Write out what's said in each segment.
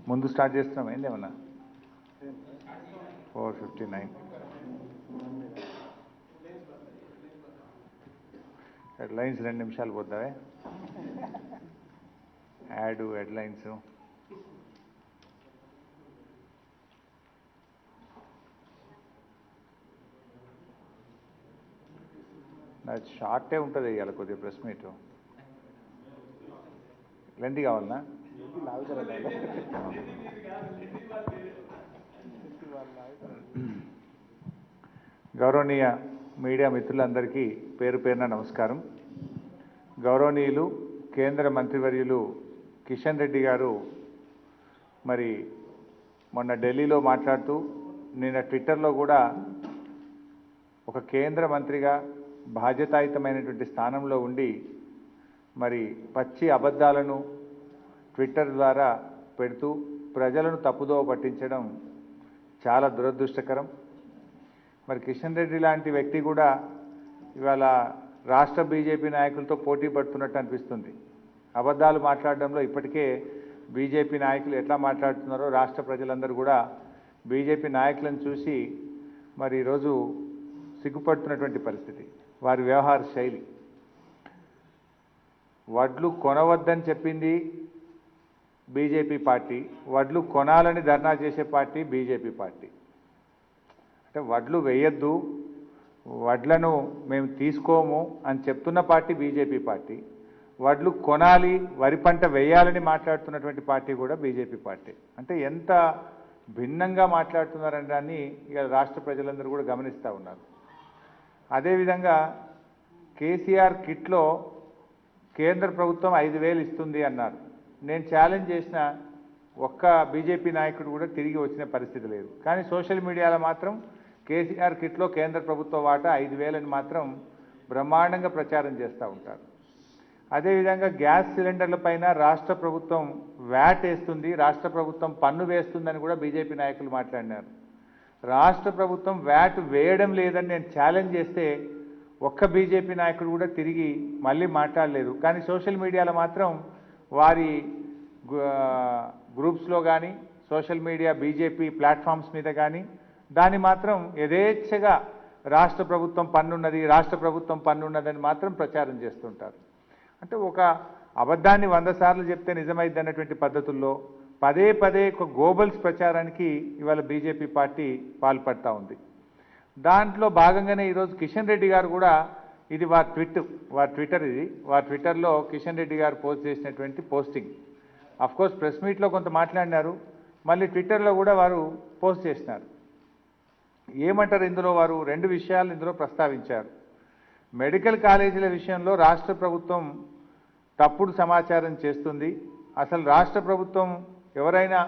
ముందు స్టార్ట్ చేస్తున్నాం ఏంది ఏమన్నా 4:59 హెడ్లైన్స్ 2 నిమిషాలు పోతావే హెడ్లైన్స్ నాది షార్టే ఉంటుంది ఇవాళ కొద్దిగా ప్రెస్ మీట్ లెంత్ కావాలనా గౌరవనీయ మీడియా మిత్రులందరికీ పేరు పేరున నమస్కారం. గౌరవనీయులు కేంద్ర మంత్రివర్యులు కిషన్ రెడ్డి గారు మరి మొన్న ఢిల్లీలో మాట్లాడుతూ నిన్న ట్విట్టర్లో కూడా ఒక కేంద్ర మంత్రిగా బాధ్యతాయుతమైనటువంటి స్థానంలో ఉండి మరి పచ్చి అబద్ధాలను ట్విట్టర్ ద్వారా పెడుతూ ప్రజలను తప్పుదోవ పట్టించడం చాలా దురదృష్టకరం. మరి కిషన్ రెడ్డి లాంటి వ్యక్తి కూడా ఇవాళ రాష్ట్ర బీజేపీ నాయకులతో పోటీ పడుతున్నట్టు అనిపిస్తుంది. అబద్ధాలు మాట్లాడడంలో ఇప్పటికే బీజేపీ నాయకులు ఎట్లా మాట్లాడుతున్నారో రాష్ట్ర ప్రజలందరూ కూడా బీజేపీ నాయకులను చూసి మరి ఈరోజు సిగ్గుపడుతున్నటువంటి పరిస్థితి. వారి వ్యవహార శైలి, వడ్లు కొనవద్దని చెప్పింది బీజేపీ పార్టీ, వడ్లు కొనాలని ధర్నా చేసే పార్టీ బీజేపీ పార్టీ. అంటే వడ్లు వేయొద్దు, వడ్లను మేము తీసుకోము అని చెప్తున్న పార్టీ బీజేపీ పార్టీ, వడ్లు కొనాలి వరి పంట వేయాలని మాట్లాడుతున్నటువంటి పార్టీ కూడా బీజేపీ పార్టీ. అంటే ఎంత భిన్నంగా మాట్లాడుతున్నారని దాన్ని ఇక రాష్ట్ర ప్రజలందరూ కూడా గమనిస్తూ ఉన్నారు. అదేవిధంగా కేసీఆర్ కిట్లో కేంద్ర ప్రభుత్వం 5,000 ఇస్తుంది అన్నారు. నేను ఛాలెంజ్ చేసిన ఒక్క బీజేపీ నాయకుడు కూడా తిరిగి వచ్చిన పరిస్థితి లేదు. కానీ సోషల్ మీడియాలో మాత్రం కేసీఆర్ కిట్లో కేంద్ర ప్రభుత్వ వాటా 5,000 అని మాత్రం బ్రహ్మాండంగా ప్రచారం చేస్తూ ఉంటారు. అదేవిధంగా గ్యాస్ సిలిండర్ల పైన రాష్ట్ర ప్రభుత్వం వ్యాట్ వేస్తుంది, రాష్ట్ర ప్రభుత్వం పన్ను వేస్తుందని కూడా బీజేపీ నాయకులు మాట్లాడినారు. రాష్ట్ర ప్రభుత్వం వ్యాట్ వేయడం లేదని నేను ఛాలెంజ్ చేస్తే ఒక్క బీజేపీ నాయకుడు కూడా తిరిగి మళ్ళీ మాట్లాడలేదు. కానీ సోషల్ మీడియాలో మాత్రం వారి గ్రూప్స్లో కానీ సోషల్ మీడియా బీజేపీ ప్లాట్ఫామ్స్ మీద కానీ దాన్ని మాత్రం యథేచ్ఛగా రాష్ట్ర ప్రభుత్వం పన్నున్నది, రాష్ట్ర ప్రభుత్వం పన్నున్నదని మాత్రం ప్రచారం చేస్తుంటారు. అంటే ఒక అబద్ధాన్ని 100 సార్లు చెప్తే నిజమైంది అన్నటువంటి పద్ధతుల్లో పదే పదే ఒక గోబల్స్ ప్రచారానికి ఇవాళ బీజేపీ పార్టీ పాల్పడతా ఉంది. దాంట్లో భాగంగానే ఈరోజు కిషన్ రెడ్డి గారు కూడా ఇది వారి ట్విట్టర్లో కిషన్ రెడ్డి గారు పోస్ట్ చేసినటువంటి పోస్టింగ్. అఫ్కోర్స్ ప్రెస్ మీట్లో కొంత మాట్లాడినారు, మళ్ళీ ట్విట్టర్లో కూడా వారు పోస్ట్ చేసినారు. ఏమంటారు ఇందులో వారు 2 విషయాలు ఇందులో ప్రస్తావించారు. మెడికల్ కాలేజీల విషయంలో రాష్ట్ర ప్రభుత్వం తప్పుడు సమాచారం చేస్తుంది. అసలు రాష్ట్ర ప్రభుత్వం ఎవరైనా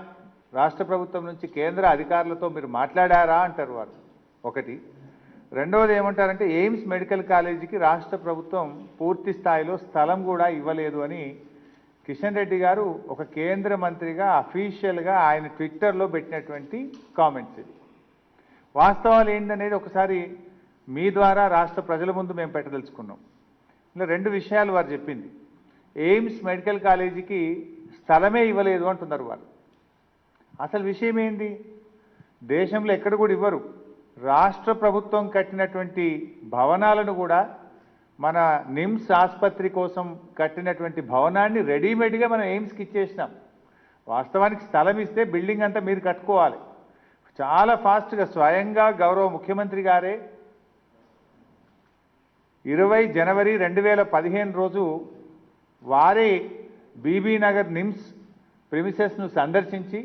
రాష్ట్ర ప్రభుత్వం నుంచి కేంద్ర అధికారులతో మీరు మాట్లాడారా అంటారు వారు. ఒకటి. రెండవది ఏమంటారంటే ఎయిమ్స్ మెడికల్ కాలేజీకి రాష్ట్ర ప్రభుత్వం పూర్తి స్థాయిలో స్థలం కూడా ఇవ్వలేదు అని కిషన్ రెడ్డి గారు ఒక కేంద్ర మంత్రిగా అఫీషియల్గా ఆయన ట్విట్టర్లో పెట్టినటువంటి కామెంట్స్. ఇది వాస్తవాలు ఏంటనేది ఒకసారి మీ ద్వారా రాష్ట్ర ప్రజల ముందు మేము పెట్టదలుచుకున్నాం. ఇలా 2 విషయాలు వారు చెప్పింది. ఎయిమ్స్ మెడికల్ కాలేజీకి స్థలమే ఇవ్వలేదు అంటున్నారు వారు. అసలు విషయం ఏంది? దేశంలో ఎక్కడ కూడా ఇవ్వరు. రాష్ట్ర ప్రభుత్వం కట్టినటువంటి భవనాలను కూడా మన నిమ్స్ ఆసుపత్రి కోసం కట్టినటువంటి భవనాన్ని రెడీమేడ్గా మనం ఎయిమ్స్కి ఇచ్చేసినాం. వాస్తవానికి స్థలం ఇస్తే బిల్డింగ్ అంతా మీరు కట్టుకోవాలి. చాలా ఫాస్ట్గా స్వయంగా గౌరవ ముఖ్యమంత్రి గారే 20 జనవరి 2015 రోజు వారే బీబీ నగర్ నిమ్స్ ప్రిమిసెస్ను సందర్శించి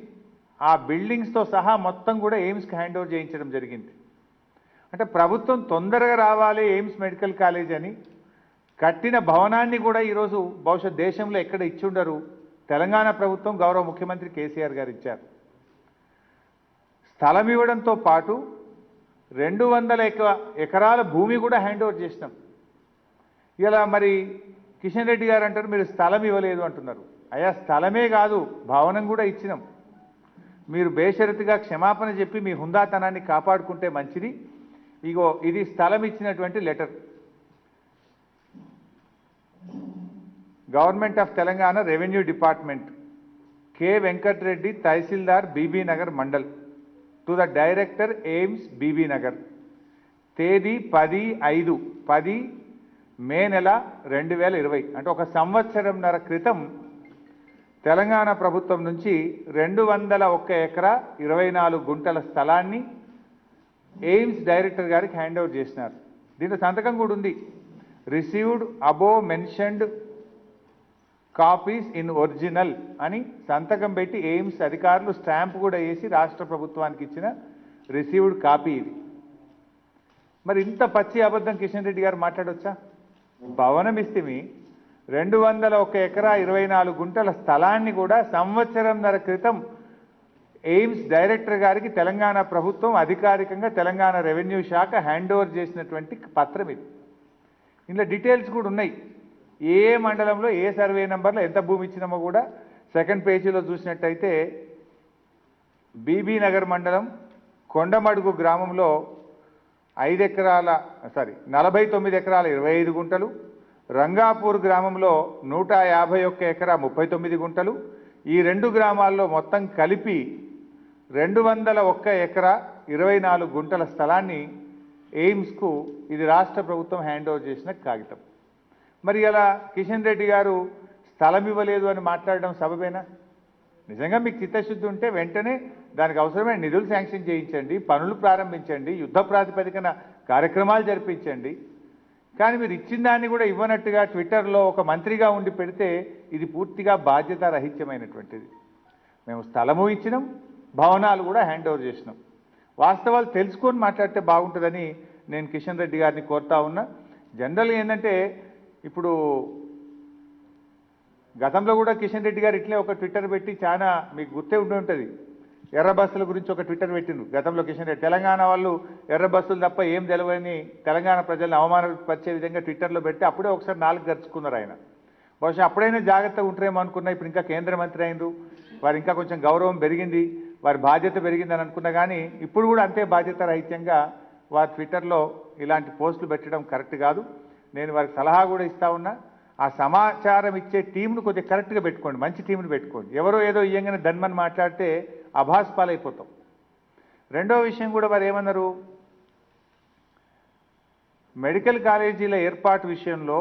ఆ బిల్డింగ్స్తో సహా మొత్తం కూడా ఎయిమ్స్కి హ్యాండ్ ఓవర్ చేయించడం జరిగింది. అంటే ప్రభుత్వం తొందరగా రావాలి ఎయిమ్స్ మెడికల్ కాలేజ్ అని కట్టిన భవనాన్ని కూడా ఈరోజు బహుశా దేశంలో ఎక్కడ ఇచ్చుండరు, తెలంగాణ ప్రభుత్వం గౌరవ ముఖ్యమంత్రి కేసీఆర్ గారు ఇచ్చారు. స్థలం ఇవ్వడంతో పాటు 200 ఎకరాల భూమి కూడా హ్యాండ్ ఓవర్ చేసినాం. ఇలా మరి కిషన్ రెడ్డి గారు అంటారు మీరు స్థలం ఇవ్వలేదు అంటున్నారు. అయ్యా స్థలమే కాదు భవనం కూడా ఇచ్చినాం. మీరు బేషరతుగా క్షమాపణ చెప్పి మీ హుందాతనాన్ని కాపాడుకుంటే మంచిది. ఇగో ఇది స్థలం ఇచ్చినటువంటి letter. Government of Telangana revenue department K. Venkatreddy, Tahsildar, BB Nagar Mandal, to the Director, AIMS, BB Nagar. తేదీ 10/5 మే నెల 2020 అంటే ఒక సంవత్సరంన్నర క్రితం తెలంగాణ ప్రభుత్వం నుంచి 201 ఎకరా 24 గుంటల స్థలాన్ని ఎయిమ్స్ డైరెక్టర్ గారికి హ్యాండ్ ఓవర్ చేసినారు. దీంట్లో సంతకం కూడా ఉంది. Received above mentioned copies in original అని సంతకం పెట్టి ఎయిమ్స్ అధికారులు స్టాంప్ కూడా వేసి రాష్ట్ర ప్రభుత్వానికి ఇచ్చిన రిసీవ్డ్ కాపీ ఇది. మరి ఇంత పచ్చి అబద్ధం కిషన్ రెడ్డి గారు మాట్లాడొచ్చా? భవనం ఇస్తేమి 201 ఎకరా 24 గుంటల స్థలాన్ని కూడా సంవత్సరంన్నర క్రితం ఎయిమ్స్ డైరెక్టర్ గారికి తెలంగాణ ప్రభుత్వం అధికారికంగా తెలంగాణ రెవెన్యూ శాఖ హ్యాండ్ ఓవర్ చేసినటువంటి పత్రం ఇది. ఇందులో డీటెయిల్స్ కూడా ఉన్నాయి. ఏ మండలంలో ఏ సర్వే నెంబర్లో ఎంత భూమి ఇచ్చినామో కూడా సెకండ్ పేజీలో చూసినట్టయితే బీబీ నగర్ మండలం కొండమడుగు గ్రామంలో 49 ఎకరాల 25 గుంటలు, రంగాపూర్ గ్రామంలో 151 ఎకరా 39 గుంటలు, ఈ రెండు గ్రామాల్లో మొత్తం కలిపి 201 ఎకరా 24 గుంటల స్థలాన్ని ఎయిమ్స్కు ఇది రాష్ట్ర ప్రభుత్వం హ్యాండ్ ఓవర్ చేసిన కాగితం. మరి ఇలా కిషన్ రెడ్డి గారు స్థలం ఇవ్వలేదు అని మాట్లాడడం సబబేనా? నిజంగా మీకు చిత్తశుద్ధి ఉంటే వెంటనే దానికి అవసరమైన నిధులు శాంక్షన్ చేయించండి, పనులు ప్రారంభించండి, యుద్ధ ప్రాతిపదికన కార్యక్రమాలు జరిపించండి. కానీ మీరు ఇచ్చిన దాన్ని కూడా ఇవ్వనట్టుగా ట్విట్టర్లో ఒక మంత్రిగా ఉండి పెడితే ఇది పూర్తిగా బాధ్యతారహిత్యమైనటువంటిది. మేము స్థలము ఇచ్చినాం, భవనాలు కూడా హ్యాండ్ ఓవర్ చేసినాం. వాస్తవాలు తెలుసుకొని మాట్లాడితే బాగుంటుందని నేను కిషన్ రెడ్డి గారిని కోరుతా ఉన్నా. జనరల్గా ఏంటంటే ఇప్పుడు గతంలో కూడా కిషన్ రెడ్డి గారు ఇట్లే ఒక ట్విట్టర్ పెట్టి చాలా మీకు గుర్తే ఉండి ఉంటుంది. ఎర్ర బస్సుల గురించి ఒక ట్విట్టర్ పెట్టిండు గతంలో కిషన్ రెడ్డి. తెలంగాణ వాళ్ళు ఎర్ర బస్సులు తప్ప ఏం తెలియని తెలంగాణ ప్రజలను అవమానపరిచే విధంగా ట్విట్టర్లో పెట్టి అప్పుడే ఒకసారి 4 గరుచుకున్నారు ఆయన. బహుశా అప్పుడైనా జాగ్రత్తగా ఉంటారేమో అనుకున్నా. ఇప్పుడు ఇంకా కేంద్ర మంత్రి అయిండు, వారు ఇంకా కొంచెం గౌరవం పెరిగింది, వారి బాధ్యత పెరిగిందని అనుకున్నా. కానీ ఇప్పుడు కూడా అంతే బాధ్యత రహిత్యంగా వారి ట్విట్టర్లో ఇలాంటి పోస్టులు పెట్టడం కరెక్ట్ కాదు. నేను వారికి సలహా కూడా ఇస్తా ఉన్నా. ఆ సమాచారం ఇచ్చే టీంను కొద్దిగా కరెక్ట్గా పెట్టుకోండి, మంచి టీంను పెట్టుకోండి. ఎవరో ఏదో ఇయ్యంగానే ధన్మని మాట్లాడితే అభాస్పాలైపోతాం. రెండో విషయం కూడా వారు ఏమన్నారు, మెడికల్ కాలేజీల ఏర్పాటు విషయంలో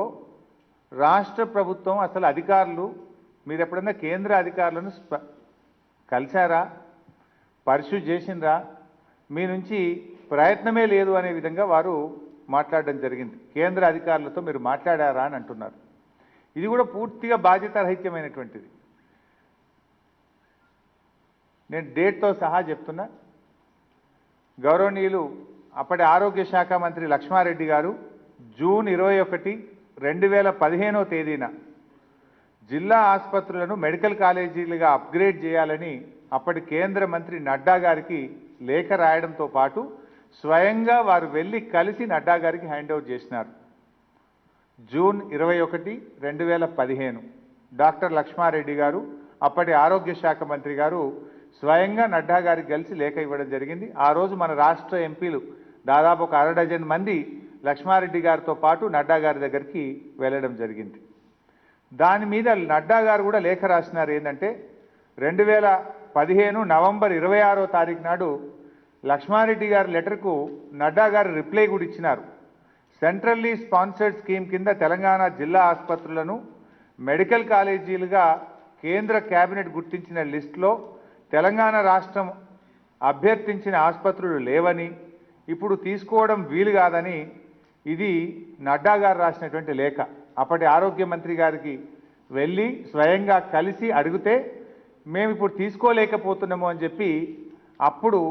రాష్ట్ర ప్రభుత్వం అసలు అధికారులు మీరు ఎప్పుడన్నా కేంద్ర అధికారులను కలిశారా, పరిశు చేసిండ్రా, మీ నుంచి ప్రయత్నమే లేదు అనే విధంగా వారు మాట్లాడడం జరిగింది. కేంద్ర అధికారులతో మీరు మాట్లాడారా అని అంటున్నారు. ఇది కూడా పూర్తిగా బాధ్యతారహిత్యమైనటువంటిది. నేను డేట్తో సహా చెప్తున్నా. గౌరవనీయులు అప్పటి ఆరోగ్య శాఖ మంత్రి లక్ష్మారెడ్డి గారు జూన్ 21, 2015వ తేదీన జిల్లా ఆసుపత్రులను మెడికల్ కాలేజీలుగా అప్గ్రేడ్ చేయాలని అప్పటి కేంద్ర మంత్రి నడ్డా గారికి లేఖ రాయడంతో పాటు స్వయంగా వారు వెళ్ళి కలిసి నడ్డా గారికి హ్యాండ్ ఓవర్ చేసినారు. జూన్ 21, 2015 డాక్టర్ లక్ష్మారెడ్డి గారు అప్పటి ఆరోగ్య శాఖ మంత్రి గారు స్వయంగా నడ్డా గారికి కలిసి లేఖ ఇవ్వడం జరిగింది. ఆ రోజు మన రాష్ట్ర ఎంపీలు దాదాపు ఒక 1/2 డజన్ మంది లక్ష్మారెడ్డి గారితో పాటు నడ్డా గారి దగ్గరికి వెళ్ళడం జరిగింది. దాని మీద నడ్డా గారు కూడా లేఖ రాసినారు. ఏంటంటే 2015 నవంబర్ 26వ తారీఖు నాడు లక్ష్మారెడ్డి గారి లెటర్కు నడ్డా గారు రిప్లై కూడా ఇచ్చినారు. సెంట్రల్లీ స్పాన్సర్డ్ స్కీమ్ కింద తెలంగాణ జిల్లా ఆసుపత్రులను మెడికల్ కాలేజీలుగా కేంద్ర కేబినెట్ గుర్తించిన లిస్టులో తెలంగాణ రాష్ట్రం అభ్యర్థించిన ఆసుపత్రులు లేవని, ఇప్పుడు తీసుకోవడం వీలు కాదని ఇది నడ్డా గారు రాసినటువంటి లేఖ. అప్పటి ఆరోగ్య మంత్రి గారికి వెళ్ళి స్వయంగా కలిసి అడిగితే మేము ఇప్పుడు తీసుకోలేకపోతున్నాము అని చెప్పి అప్పుడు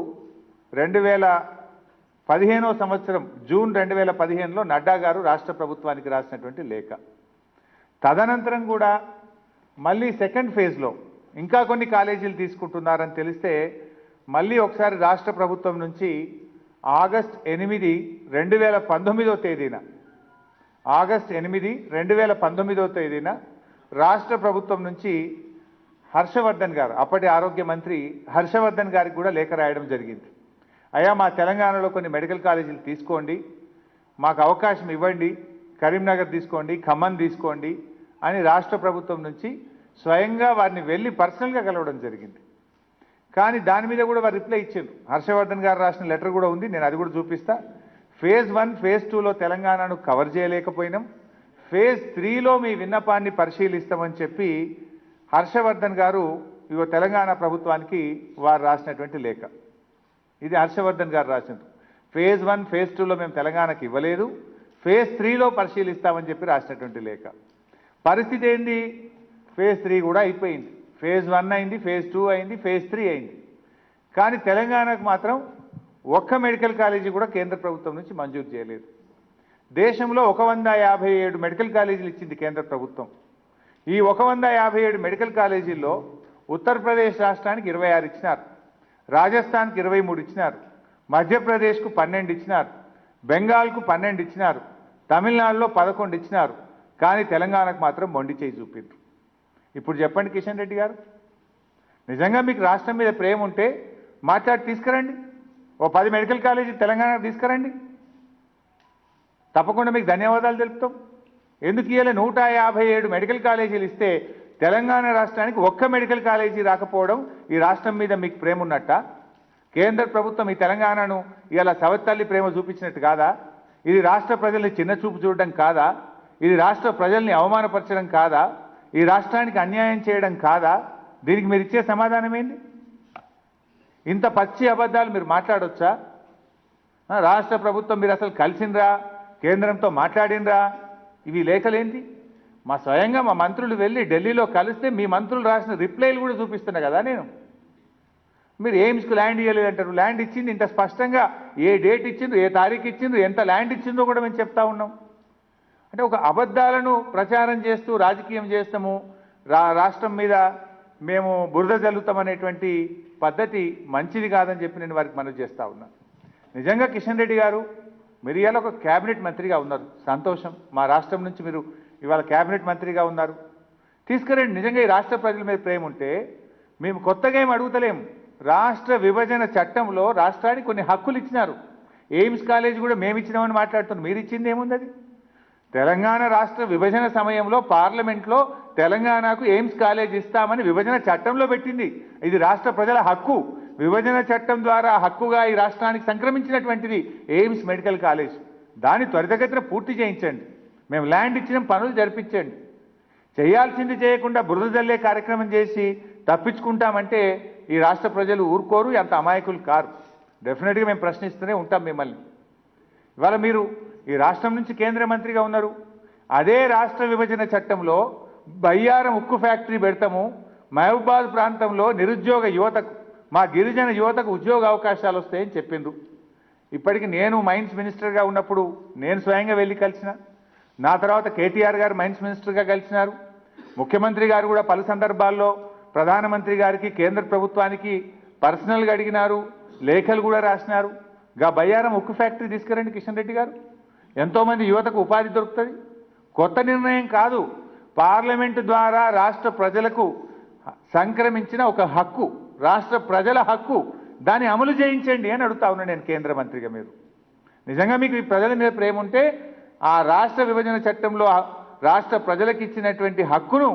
2015వ సంవత్సరం జూన్ 2015లో నడ్డా గారు రాష్ట్ర ప్రభుత్వానికి రాసినటువంటి లేఖ. తదనంతరం కూడా మళ్ళీ సెకండ్ ఫేజ్లో ఇంకా కొన్ని కాలేజీలు తీసుకుంటున్నారని తెలిస్తే మళ్ళీ ఒకసారి రాష్ట్ర ప్రభుత్వం నుంచి ఆగస్ట్ 8, 2019వ తేదీన ఆగస్ట్ 8, 2019వ తేదీన రాష్ట్ర ప్రభుత్వం నుంచి హర్షవర్ధన్ గారు అప్పటి ఆరోగ్య మంత్రి హర్షవర్ధన్ గారికి కూడా లేఖ రాయడం జరిగింది. అయ్యా మా తెలంగాణలో కొన్ని మెడికల్ కాలేజీలు తీసుకోండి, మాకు అవకాశం ఇవ్వండి, కరీంనగర్ తీసుకోండి, ఖమ్మం తీసుకోండి అని రాష్ట్ర ప్రభుత్వం నుంచి స్వయంగా వారిని వెళ్ళి పర్సనల్గా కలవడం జరిగింది. కానీ దాని మీద కూడా వారు రిప్లై ఇచ్చారు. హర్షవర్ధన్ గారు రాసిన లెటర్ కూడా ఉంది, నేను అది కూడా చూపిస్తా. ఫేజ్ 1 ఫేజ్ 2లో తెలంగాణను కవర్ చేయలేకపోయినాం, ఫేజ్ 3లో మీ విన్నపాన్ని పరిశీలిస్తామని చెప్పి హర్షవర్ధన్ గారు ఇగో తెలంగాణ ప్రభుత్వానికి వారు రాసినటువంటి లేఖ. ఇది హర్షవర్ధన్ గారు రాసింది. ఫేజ్ 1 ఫేజ్ 2లో మేము తెలంగాణకి ఇవ్వలేదు, ఫేజ్ 3లో పరిశీలిస్తామని చెప్పి రాసినటువంటి లేఖ. పరిస్థితి ఏంది? ఫేజ్ 3 కూడా అయిపోయింది, ఫేజ్ 1 అయింది, ఫేజ్ 2 అయింది, ఫేజ్ 3 అయింది. కానీ తెలంగాణకు మాత్రం ఒక్క మెడికల్ కాలేజీ కూడా కేంద్ర ప్రభుత్వం నుంచి మంజూరు చేయలేదు. దేశంలో 157 మెడికల్ కాలేజీలు ఇచ్చింది కేంద్ర ప్రభుత్వం. ఈ 157 మెడికల్ కాలేజీల్లో ఉత్తరప్రదేశ్ రాష్ట్రానికి 26 ఇచ్చినారు, రాజస్థాన్కి 23 ఇచ్చినారు, మధ్యప్రదేశ్కు 12 ఇచ్చినారు, బెంగాల్కు 12 ఇచ్చినారు, తమిళనాడులో 11 ఇచ్చినారు. కానీ తెలంగాణకు మాత్రం మొండి చేయి చూపిండ్రు. ఇప్పుడు చెప్పండి కిషన్ రెడ్డి గారు, నిజంగా మీకు రాష్ట్రం మీద ప్రేమ ఉంటే మాట్లాడి తీసుకురండి, ఓ 10 మెడికల్ కాలేజీ తెలంగాణకు తీసుకురండి, తప్పకుండా మీకు ధన్యవాదాలు తెలుపుతాం. ఎందుకు ఇయ్యాలి? 157 మెడికల్ కాలేజీలు ఇస్తే తెలంగాణ రాష్ట్రానికి ఒక్క మెడికల్ కాలేజీ రాకపోవడం ఈ రాష్ట్రం మీద మీకు ప్రేమ ఉన్నట్ట? కేంద్ర ప్రభుత్వం ఈ తెలంగాణను ఇలా సవత్తల్లి ప్రేమ చూపించినట్టు కాదా? ఇది రాష్ట్ర ప్రజల్ని చిన్నచూపు చూడడం కాదా? ఇది రాష్ట్ర ప్రజల్ని అవమానపరచడం కాదా? ఈ రాష్ట్రానికి అన్యాయం చేయడం కాదా? దీనికి మీరు ఇచ్చే సమాధానం ఏంటి? ఇంత పచ్చి అబద్ధాలు మీరు మాట్లాడొచ్చా? రాష్ట్ర ప్రభుత్వం మీరు అసలు కలిసిండ్రా, కేంద్రంతో మాట్లాడినరా? ఇవి లేఖలేంటి? మా స్వయంగా మా మంత్రులు వెళ్ళి ఢిల్లీలో కలిస్తే మీ మంత్రులు రాసిన రిప్లైలు కూడా చూపిస్తున్నా కదా నేను. మీరు ఎయిమ్స్కు ల్యాండ్ ఇవ్వలేదంటారు, ల్యాండ్ ఇచ్చింది ఇంత స్పష్టంగా ఏ డేట్ ఇచ్చిండ్రు, ఏ తారీఖు ఇచ్చిండ్రు, ఎంత ల్యాండ్ ఇచ్చిందో కూడా మేము చెప్తా ఉన్నాం. అంటే ఒక అబద్ధాలను ప్రచారం చేస్తూ రాజకీయం చేస్తాము, రాష్ట్రం మీద మేము బురద జల్లుతామనేటువంటి పద్ధతి మంచిది కాదని చెప్పి నేను వారికి మనవి చేస్తూ ఉన్నా. నిజంగా కిషన్ రెడ్డి గారు, మీరు ఇవాళ ఒక క్యాబినెట్ మంత్రిగా ఉన్నారు, సంతోషం. మా రాష్ట్రం నుంచి మీరు ఇవాళ క్యాబినెట్ మంత్రిగా ఉన్నారు, తీసుకురండి. నిజంగా ఈ రాష్ట్ర ప్రజల మీద ప్రేమ ఉంటే మేము కొత్తగా ఏం అడుగుతలేము. రాష్ట్ర విభజన చట్టంలో రాష్ట్రానికి కొన్ని హక్కులు ఇచ్చినారు. ఎయిమ్స్ కాలేజ్ కూడా మేము ఇచ్చినామని మాట్లాడుతున్నాం, మీరు ఇచ్చింది ఏముంది? అది తెలంగాణ రాష్ట్ర విభజన సమయంలో పార్లమెంట్లో తెలంగాణకు ఎయిమ్స్ కాలేజ్ ఇస్తామని విభజన చట్టంలో పెట్టింది. ఇది రాష్ట్ర ప్రజల హక్కు. విభజన చట్టం ద్వారా హక్కుగా ఈ రాష్ట్రానికి సంక్రమించినటువంటిది ఎయిమ్స్ మెడికల్ కాలేజ్. దాన్ని త్వరితగతిన పూర్తి చేయించండి. మేము ల్యాండ్ ఇచ్చిన పనులు జరిపించండి. చేయాల్సింది చేయకుండా బురద జల్లే కార్యక్రమం చేసి తప్పించుకుంటామంటే ఈ రాష్ట్ర ప్రజలు ఊరుకోరు, అంత అమాయకులు కారు. డెఫినెట్గా మేము ప్రశ్నిస్తూనే ఉంటాం మిమ్మల్ని. ఇవాళ మీరు ఈ రాష్ట్రం నుంచి కేంద్ర మంత్రిగా ఉన్నారు. అదే రాష్ట్ర విభజన చట్టంలో బయ్యారం ఉక్కు ఫ్యాక్టరీ పెడతాము, మహబూబాద్ ప్రాంతంలో నిరుద్యోగ యువతకు, మా గిరిజన యువతకు ఉద్యోగ అవకాశాలు వస్తాయని చెప్పిండ్రు. ఇప్పటికి నేను మైన్స్ మినిస్టర్గా ఉన్నప్పుడు నేను స్వయంగా వెళ్ళి కలిసిన, నా తర్వాత కేటీఆర్ గారు మైన్స్ మినిస్టర్గా కలిసినారు. ముఖ్యమంత్రి గారు కూడా పలు సందర్భాల్లో ప్రధానమంత్రి గారికి, కేంద్ర ప్రభుత్వానికి పర్సనల్గా అడిగినారు, లేఖలు కూడా రాసినారు. గా బయ్యారం ఉక్కు ఫ్యాక్టరీ తీసుకురండి కిషన్ రెడ్డి గారు, ఎంతోమంది యువతకు ఉపాధి దొరుకుతుంది. కొత్త నిర్ణయం కాదు, పార్లమెంటు ద్వారా రాష్ట్ర ప్రజలకు సంక్రమించిన ఒక హక్కు, రాష్ట్ర ప్రజల హక్కు, దాన్ని అమలు చేయించండి అని అడుగుతా ఉన్నా నేను కేంద్ర మంత్రిగా. మీరు నిజంగా మీకు ఈ ప్రజల మీద ప్రేమ ఉంటే ఆ రాష్ట్ర విభజన చట్టంలో రాష్ట్ర ప్రజలకు ఇచ్చినటువంటి హక్కును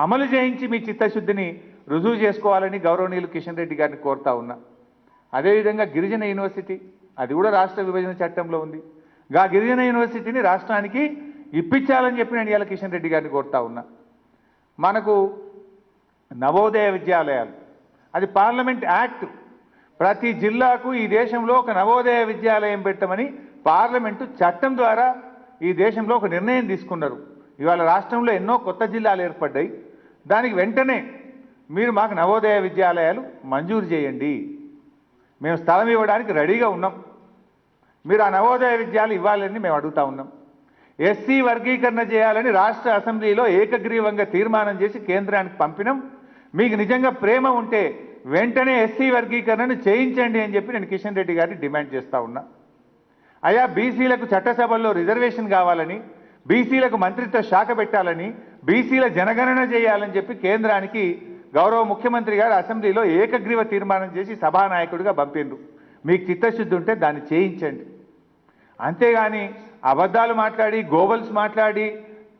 అమలు చేయించి మీ చిత్తశుద్ధిని రుజువు చేసుకోవాలని గౌరవనీయులు కిషన్ రెడ్డి గారిని కోరుతా ఉన్నా. అదేవిధంగా గిరిజన యూనివర్సిటీ, అది కూడా రాష్ట్ర విభజన చట్టంలో ఉంది. గా గిరిజన యూనివర్సిటీని రాష్ట్రానికి ఇప్పించాలని చెప్పి నేను ఇవాళ కిషన్ రెడ్డి గారిని కోరుతా ఉన్నా. మనకు నవోదయ విద్యాలయాలు, అది పార్లమెంట్ యాక్ట్. ప్రతి జిల్లాకు ఈ దేశంలో ఒక నవోదయ విద్యాలయం పెట్టమని పార్లమెంటు చట్టం ద్వారా ఈ దేశంలో ఒక నిర్ణయం తీసుకున్నారు. ఇవాళ రాష్ట్రంలో ఎన్నో కొత్త జిల్లాలు ఏర్పడ్డాయి. దానికి వెంటనే మీరు మాకు నవోదయ విద్యాలయాలు మంజూరు చేయండి, మేము స్థలం ఇవ్వడానికి రెడీగా ఉన్నాం, మీరు ఆ నవోదయ విద్యాలయాలు ఇవ్వాలని మేము అడుగుతా ఉన్నాం. ఎస్సీ వర్గీకరణ చేయాలని రాష్ట్ర అసెంబ్లీలో ఏకగ్రీవంగా తీర్మానం చేసి కేంద్రానికి పంపినాం. మీకు నిజంగా ప్రేమ ఉంటే వెంటనే ఎస్సీ వర్గీకరణను చేయించండి అని చెప్పి నేను కిషన్ రెడ్డి గారిని డిమాండ్ చేస్తూ ఉన్నా. అయా బీసీలకు చట్టసభల్లో రిజర్వేషన్ కావాలని, బీసీలకు మంత్రిత్వ శాఖ పెట్టాలని, బీసీల జనగణన చేయాలని చెప్పి కేంద్రానికి గౌరవ ముఖ్యమంత్రి గారు అసెంబ్లీలో ఏకగ్రీవ తీర్మానం చేసి సభానాయకుడిగా పంపిండ్రు. మీకు చిత్తశుద్ధి ఉంటే దాన్ని చేయించండి. అంతేగాని అబద్ధాలు మాట్లాడి, గోబల్స్ మాట్లాడి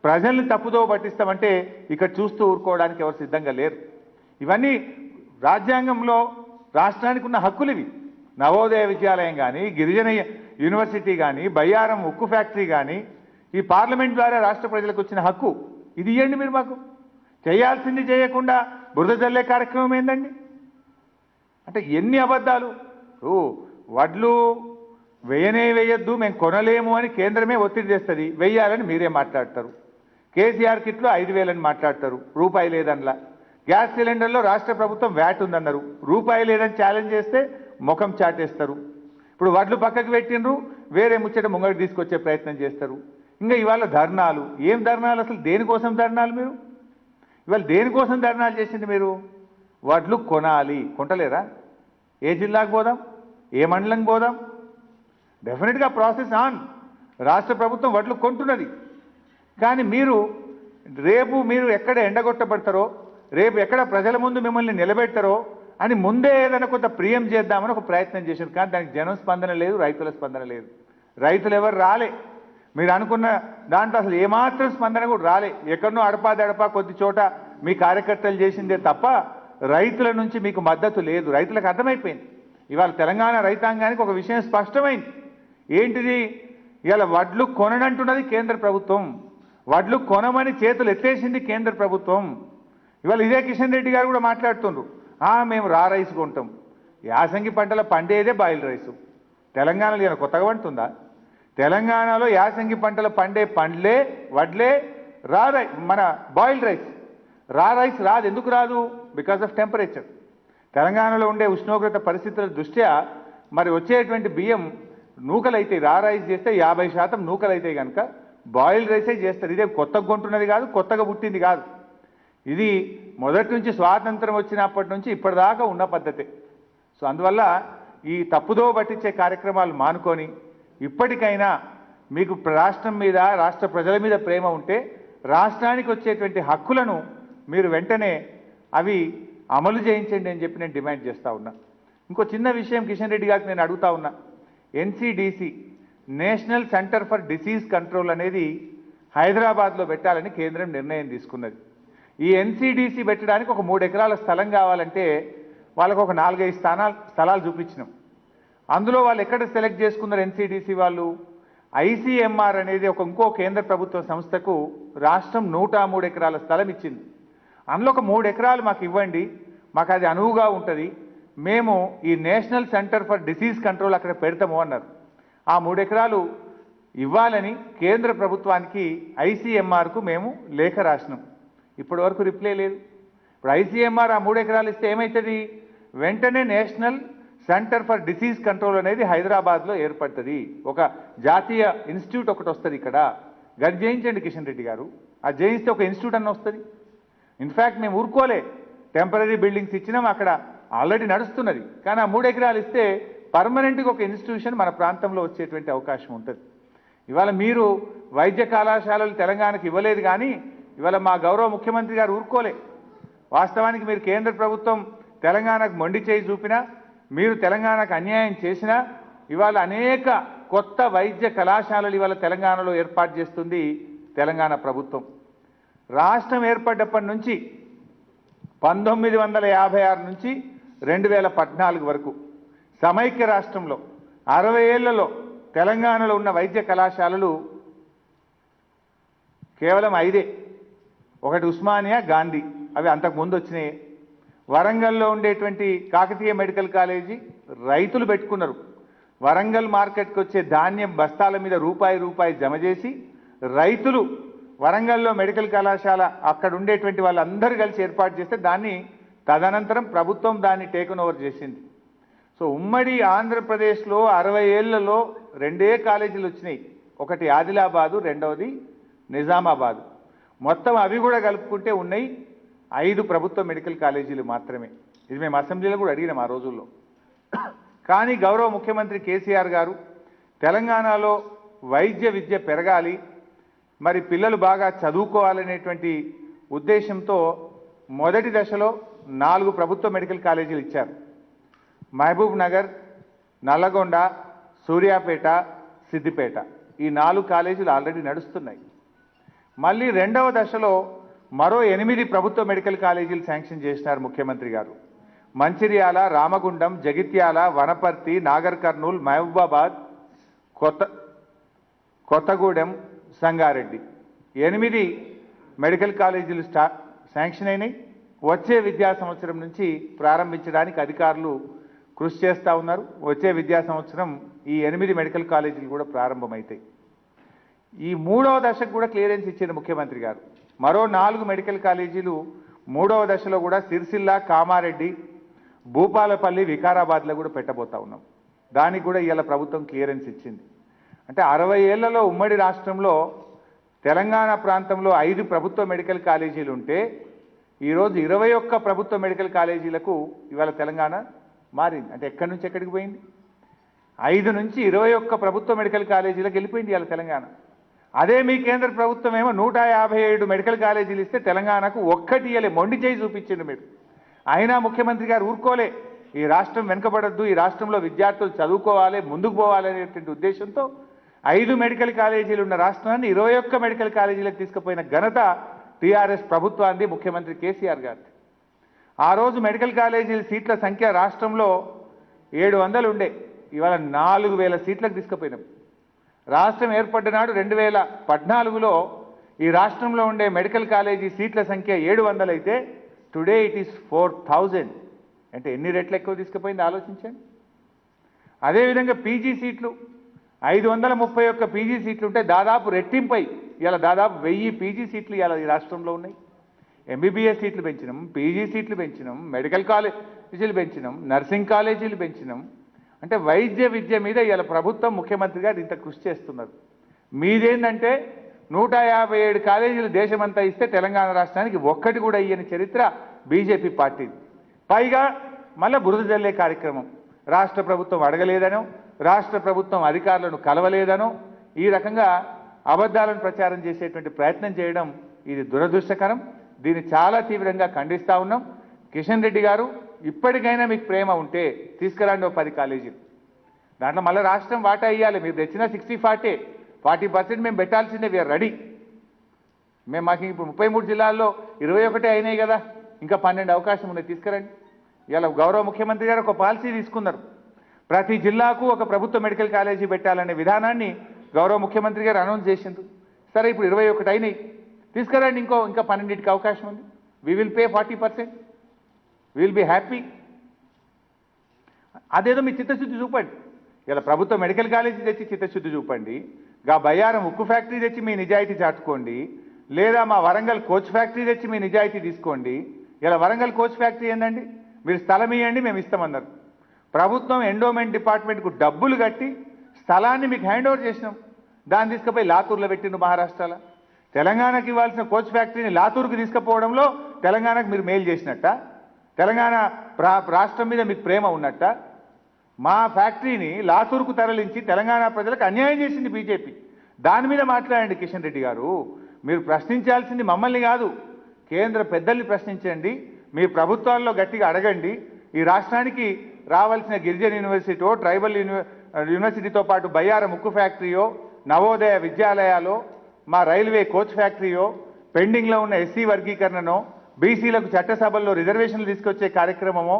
ప్రజల్ని తప్పుదో పట్టిస్తామంటే ఇక్కడ చూస్తూ ఊరుకోవడానికి ఎవరు సిద్ధంగా లేరు. ఇవన్నీ రాజ్యాంగంలో రాష్ట్రానికి ఉన్న హక్కులు ఇవి. నవోదయ విద్యాలయం కానీ, గిరిజన యూనివర్సిటీ కానీ, బయ్యారం ఉక్కు ఫ్యాక్టరీ కానీ ఈ పార్లమెంట్ ద్వారా రాష్ట్ర ప్రజలకు వచ్చిన హక్కు. ఇది ఇవ్వండి మీరు మాకు. చేయాల్సింది చేయకుండా బురద జల్లే కార్యక్రమం ఏందండి? అంటే ఎన్ని అబద్ధాలు. వడ్లు వేయొద్దు, మేము కొనలేము అని కేంద్రమే ఒత్తిడి చేస్తుంది, వెయ్యాలని మీరే మాట్లాడతారు. కేసీఆర్ కిట్లో 5,000 అని మాట్లాడతారు, రూపాయి లేదనలా. గ్యాస్ సిలిండర్లో రాష్ట్ర ప్రభుత్వం వ్యాట్ ఉందన్నారు, రూపాయి లేదని ఛాలెంజ్ చేస్తే ముఖం చాటేస్తారు. ఇప్పుడు వడ్లు పక్కకు పెట్టినరు, వేరే ముచ్చట ముంగడికి తీసుకొచ్చే ప్రయత్నం చేస్తారు. ఇంకా ఇవాళ ధర్నాలు. ఏం ధర్నాలు అసలు? దేనికోసం ధర్నాలు? మీరు ఇవాళ దేనికోసం ధర్నాలు చేసింది? మీరు వడ్లు కొనాలి, కొంటలేరా? ఏ జిల్లాకు పోదాం, ఏ మండలంకి పోదాం? డెఫినెట్గా ప్రాసెస్ ఆన్. రాష్ట్ర ప్రభుత్వం వడ్లు కొంటున్నది. కానీ రేపు మీరు ఎక్కడ ఎండగొట్టబడతారో, రేపు ఎక్కడ ప్రజల ముందు మిమ్మల్ని నిలబెడతారో అని ముందే ఏదైనా కొంత ప్రియం చేద్దామని ఒక ప్రయత్నం చేశారు. కానీ దానికి జనం స్పందన లేదు, రైతుల స్పందన లేదు. రైతులు ఎవరు రాలే. మీరు అనుకున్న దాంట్లో అసలు ఏమాత్రం స్పందన కూడా రాలే. ఎక్కడనో అడపా కొద్ది చోట మీ కార్యకర్తలు చేసిందే తప్ప రైతుల నుంచి మీకు మద్దతు లేదు. రైతులకు అర్థమైపోయింది. ఇవాళ తెలంగాణ రైతాంగానికి ఒక విషయం స్పష్టమైంది. ఏంటిది? ఇవాళ వడ్లు కొననంటున్నది కేంద్ర ప్రభుత్వం. వడ్లు కొనమని చేతులు ఎత్తేసింది కేంద్ర ప్రభుత్వం. ఇవాళ ఇదే కిషన్ రెడ్డి గారు కూడా మాట్లాడుతుండ్రు, మేము రైస్ కొంటాం. యాసంగి పంటల పండేదే బాయిల్ రైసు. తెలంగాణలో ఏమైనా కొత్తగా పండుతుందా? తెలంగాణలో యాసంగి పంటల పండే పండ్లే వడ్లే మన బాయిల్డ్ రైస్. రైస్ రాదు. ఎందుకు రాదు? Because of temperature. తెలంగాణలో ఉండే ఉష్ణోగ్రత పరిస్థితుల దృష్ట్యా మరి వచ్చేటువంటి బియ్యం నూకలైతే రైస్ చేస్తే 50% నూకలైతే కనుక బాయిల్డ్ రైసే చేస్తారు. ఇదే కొత్తగా కొంటున్నది కాదు, కొత్తగా పుట్టింది కాదు. ఇది మొదటి నుంచి స్వాతంత్రం వచ్చినప్పటి నుంచి ఇప్పటిదాకా ఉన్న పద్ధతే. సో అందువల్ల ఈ తప్పుదో పట్టించే కార్యక్రమాలు మానుకొని ఇప్పటికైనా మీకు రాష్ట్రం మీద, రాష్ట్ర ప్రజల మీద ప్రేమ ఉంటే రాష్ట్రానికి వచ్చేటువంటి హక్కులను మీరు వెంటనే అవి అమలు చేయించండి అని చెప్పి నేను డిమాండ్ చేస్తూ ఉన్నా. ఇంకో చిన్న విషయం కిషన్ రెడ్డి గారికి నేను అడుగుతా ఉన్నా. NCDC, national centre for disease control అనేది హైదరాబాద్లో పెట్టాలని కేంద్రం నిర్ణయం తీసుకున్నది. ఈ ఎన్సిడిసి పెట్టడానికి ఒక 3 ఎకరాల స్థలం కావాలంటే వాళ్ళకు ఒక 4-5 స్థలాలు చూపించినాం. అందులో వాళ్ళు ఎక్కడ సెలెక్ట్ చేసుకున్నారు? ఎన్సిడిసి వాళ్ళు ఐసీఎంఆర్ అనేది ఇంకో కేంద్ర ప్రభుత్వ సంస్థకు రాష్ట్రం 103 ఎకరాల స్థలం ఇచ్చింది. అందులో ఒక 3 ఎకరాలు మాకు ఇవ్వండి, మాకు అది అనువుగా ఉంటుంది, మేము ఈ national centre for disease control అక్కడ పెడతాము అన్నారు. ఆ 3 ఎకరాలు ఇవ్వాలని కేంద్ర ప్రభుత్వానికి ఐసీఎంఆర్కు మేము లేఖ రాసినాం. ఇప్పటి వరకు రిప్లై లేదు. ఇప్పుడు ఐసీఎంఆర్ ఆ 3 ఎకరాలు ఇస్తే ఏమవుతుంది? వెంటనే national centre for disease control అనేది హైదరాబాద్లో ఏర్పడుతుంది. ఒక జాతీయ ఇన్స్టిట్యూట్ ఒకటి వస్తుంది ఇక్కడ. గది చేయించండి కిషన్ రెడ్డి గారు. అది చేయిస్తే ఒక ఇన్స్టిట్యూట్ అన్న వస్తుంది. ఇన్ఫ్యాక్ట్ మేము ఊరుకోలే, టెంపరీ బిల్డింగ్స్ ఇచ్చినాం, అక్కడ ఆల్రెడీ నడుస్తున్నది. కానీ ఆ 3 ఎకరాలు ఇస్తే పర్మనెంట్గా ఒక ఇన్స్టిట్యూషన్ మన ప్రాంతంలో వచ్చేటువంటి అవకాశం ఉంటుంది. ఇవాళ మీరు వైద్య కళాశాలలు తెలంగాణకు ఇవ్వలేదు, కానీ ఇవాళ మా గౌరవ ముఖ్యమంత్రి గారు ఊరుకోలే. వాస్తవానికి మీరు కేంద్ర ప్రభుత్వం తెలంగాణకు మొండి చేయి చూపినా, మీరు తెలంగాణకు అన్యాయం చేసినా, ఇవాళ అనేక కొత్త వైద్య కళాశాలలు ఇవాళ తెలంగాణలో ఏర్పాటు చేస్తుంది తెలంగాణ ప్రభుత్వం. రాష్ట్రం ఏర్పడ్డప్పటి నుంచి 1956 నుంచి 2014 వరకు సమైక్య రాష్ట్రంలో 60 ఏళ్లలో తెలంగాణలో ఉన్న వైద్య కళాశాలలు కేవలం 5. ఒకటి ఉస్మానియా, గాంధీ, అవి అంతకుముందు వచ్చినాయి. వరంగల్లో ఉండేటువంటి కాకతీయ మెడికల్ కాలేజీ రైతులు పెట్టుకున్నారు. వరంగల్ మార్కెట్కి వచ్చే ధాన్యం బస్తాల మీద రూపాయి జమ చేసి రైతులు వరంగల్లో మెడికల్ కళాశాల అక్కడ ఉండేటువంటి వాళ్ళందరూ కలిసి ఏర్పాటు చేస్తే దాన్ని తదనంతరం ప్రభుత్వం దాన్ని టేకన్ ఓవర్ చేసింది. సో ఉమ్మడి ఆంధ్రప్రదేశ్లో 60 ఏళ్లలో 2 కాలేజీలు వచ్చినాయి. ఒకటి ఆదిలాబాదు, రెండవది నిజామాబాదు. మొత్తం అవి కూడా కలుపుకుంటే ఉన్నాయి 5 ప్రభుత్వ మెడికల్ కాలేజీలు మాత్రమే. ఇది మేము అసెంబ్లీలో కూడా అడిగినాం ఆ రోజుల్లో. కానీ గౌరవ ముఖ్యమంత్రి కేసీఆర్ గారు తెలంగాణలో వైద్య విద్య పెరగాలి, మరి పిల్లలు బాగా చదువుకోవాలనేటువంటి ఉద్దేశంతో మొదటి దశలో 4 ప్రభుత్వ మెడికల్ కాలేజీలు ఇచ్చారు. మహబూబ్ నగర్, నల్లగొండ, సూర్యాపేట, సిద్దిపేట. ఈ 4 కాలేజీలు ఆల్రెడీ నడుస్తున్నాయి. మళ్ళీ రెండవ దశలో మరో 8 ప్రభుత్వ మెడికల్ కాలేజీలు శాంక్షన్ చేసినారు ముఖ్యమంత్రి గారు. మంచిర్యాల, రామగుండం, జగిత్యాల, వనపర్తి, నాగర్ కర్నూల్, మహబూబాబాద్, కొత్తగూడెం, సంగారెడ్డి 8 మెడికల్ కాలేజీలు శాంక్షన్ అయినాయి. వచ్చే విద్యా సంవత్సరం నుంచి ప్రారంభించడానికి అధికారులు కృషి చేస్తూ ఉన్నారు. వచ్చే విద్యా సంవత్సరం ఈ 8 మెడికల్ కాలేజీలు కూడా ప్రారంభమవుతాయి. ఈ మూడవ దశకు కూడా క్లియరెన్స్ ఇచ్చిన ముఖ్యమంత్రి గారు. మరో 4 మెడికల్ కాలేజీలు మూడవ దశలో కూడా సిరిసిల్ల, కామారెడ్డి, భూపాలపల్లి, వికారాబాద్లో కూడా పెట్టబోతా ఉన్నాం. దానికి కూడా ఇవాళ ప్రభుత్వం క్లియరెన్స్ ఇచ్చింది. అంటే 60 ఏళ్లలో ఉమ్మడి రాష్ట్రంలో తెలంగాణ ప్రాంతంలో 5 ప్రభుత్వ మెడికల్ కాలేజీలు ఉంటే ఈరోజు 21 ప్రభుత్వ మెడికల్ కాలేజీలకు ఇవాళ తెలంగాణ మారింది. అంటే ఎక్కడి నుంచి ఎక్కడికి పోయింది? 5 నుంచి 21 ప్రభుత్వ మెడికల్ కాలేజీలకు వెళ్ళిపోయింది ఇవాళ తెలంగాణ. అదే మీ కేంద్ర ప్రభుత్వం ఏమో 157 మెడికల్ కాలేజీలు ఇస్తే తెలంగాణకు ఒక్కటి ఇయ్యలే, మొండి చేయి చూపించిండు మీరు. అయినా ముఖ్యమంత్రి గారు ఊరుకోలే. ఈ రాష్ట్రం వెనుకబడద్దు, ఈ రాష్ట్రంలో విద్యార్థులు చదువుకోవాలి, ముందుకు పోవాలి అనేటువంటి ఉద్దేశంతో 5 మెడికల్ కాలేజీలు ఉన్న రాష్ట్రాన్ని 21 మెడికల్ కాలేజీలకు తీసుకుపోయిన ఘనత టీఆర్ఎస్ ప్రభుత్వాన్ని, ముఖ్యమంత్రి కేసీఆర్ గారిది. ఆ రోజు మెడికల్ కాలేజీల సీట్ల సంఖ్య రాష్ట్రంలో 700 ఉండే, ఇవాళ 4000 సీట్లకు తీసుకుపోయినాం. రాష్ట్రం ఏర్పడ్డ నాడు 2014లో ఈ రాష్ట్రంలో ఉండే మెడికల్ కాలేజీ సీట్ల సంఖ్య 700 అయితే టుడే ఇట్ ఈస్ 4000. అంటే ఎన్ని రెట్లు ఎక్కువ తీసుకుపోయింది ఆలోచించండి. అదేవిధంగా పీజీ సీట్లు 531 పీజీ సీట్లు ఉంటే దాదాపు రెట్టింపై ఇలా దాదాపు 1000 పీజీ సీట్లు ఇలా ఈ రాష్ట్రంలో ఉన్నాయి. ఎంబీబీఎస్ సీట్లు పెంచినాం, పీజీ సీట్లు పెంచినాం, మెడికల్ కాలేజీలు పెంచినాం, నర్సింగ్ కాలేజీలు పెంచినాం. అంటే వైద్య విద్య మీద ఇలా ప్రభుత్వం, ముఖ్యమంత్రి గారు ఇంత కృషి చేస్తున్నారు. మీదేంటంటే 157 కాలేజీలు దేశమంతా ఇస్తే తెలంగాణ రాష్ట్రానికి ఒక్కటి కూడా ఇయ్యని చరిత్ర బీజేపీ పార్టీది. పైగా మళ్ళీ బురద జల్లే కార్యక్రమం. రాష్ట్ర ప్రభుత్వం అడగలేదనో, రాష్ట్ర ప్రభుత్వం అధికారులను కలవలేదనో ఈ రకంగా అబద్ధాలను ప్రచారం చేసేటువంటి ప్రయత్నం చేయడం ఇది దురదృష్టకరం. దీన్ని చాలా తీవ్రంగా ఖండిస్తూ ఉన్నాం. కిషన్ రెడ్డి గారు, ఇప్పటికైనా మీకు ప్రేమ ఉంటే తీసుకురండి 10 కాలేజీలు. దాంట్లో మళ్ళీ రాష్ట్రం వాటా ఇవ్వాలి. మీరు తెచ్చిన 60-40% మేము పెట్టాల్సిందే. We are ready. మాకు ఇప్పుడు 33 జిల్లాల్లో 21 అయినాయి కదా, ఇంకా 12 అవకాశం ఉన్నాయి, తీసుకురండి. ఇలా గౌరవ ముఖ్యమంత్రి గారు ఒక పాలసీ తీసుకున్నారు. ప్రతి జిల్లాకు ఒక ప్రభుత్వ మెడికల్ కాలేజీ పెట్టాలనే విధానాన్ని గౌరవ ముఖ్యమంత్రి గారు అనౌన్స్ చేసిండ్రు. సరే, ఇప్పుడు 21 అయినాయి, తీసుకురండి. ఇంకా 12కి అవకాశం ఉంది. We will pay 40%. Will be happy. అదేదో మీ చిత్తశుద్ధి చూపండి. ఇలా ప్రభుత్వ మెడికల్ కాలేజీ తెచ్చి చిత్తశుద్ధి చూపండి. బయ్యారం ఉక్కు ఫ్యాక్టరీ తెచ్చి మీ నిజాయితీ చాటుకోండి. లేదా మా వరంగల్ కోచ్ ఫ్యాక్టరీ తెచ్చి మీ నిజాయితీ తీసుకోండి. ఇలా వరంగల్ కోచ్ ఫ్యాక్టరీ ఏందండి? మీరు స్థలం ఇవ్వండి, మేము ఇస్తామన్నారు. ప్రభుత్వం ఎండోమెంట్ డిపార్ట్మెంట్కు డబ్బులు కట్టి స్థలాన్ని మీకు హ్యాండ్ ఓవర్ చేసినాం. దాన్ని తీసుకుపోయి లాతూర్లో పెట్టిండు మహారాష్ట్రలో. తెలంగాణకి ఇవ్వాల్సిన కోచ్ ఫ్యాక్టరీని లాతూర్కు తీసుకుపోవడంలో తెలంగాణకు మీరు మేలు చేసినట్ట? తెలంగాణ రాష్ట్రం మీద మీకు ప్రేమ ఉన్నట్ట? మా ఫ్యాక్టరీని లాతూర్కు తరలించి తెలంగాణ ప్రజలకు అన్యాయం చేసింది బీజేపీ. దాని మీద మాట్లాడండి కిషన్ రెడ్డి గారు. మీరు ప్రశ్నించాల్సింది మమ్మల్ని కాదు, కేంద్ర పెద్దల్ని ప్రశ్నించండి. మీ ప్రభుత్వాల్లో గట్టిగా అడగండి. ఈ రాష్ట్రానికి రావాల్సిన గిరిజన యూనివర్సిటీయో, ట్రైబల్ యూనివర్సిటీతో పాటు బయ్యారం ఉక్కు ఫ్యాక్టరీయో, నవోదయ విద్యాలయాలో, మా రైల్వే కోచ్ ఫ్యాక్టరీయో, పెండింగ్లో ఉన్న ఎస్సీ వర్గీకరణనో, బీసీలకు చట్టసభల్లో రిజర్వేషన్లు తీసుకొచ్చే కార్యక్రమమో,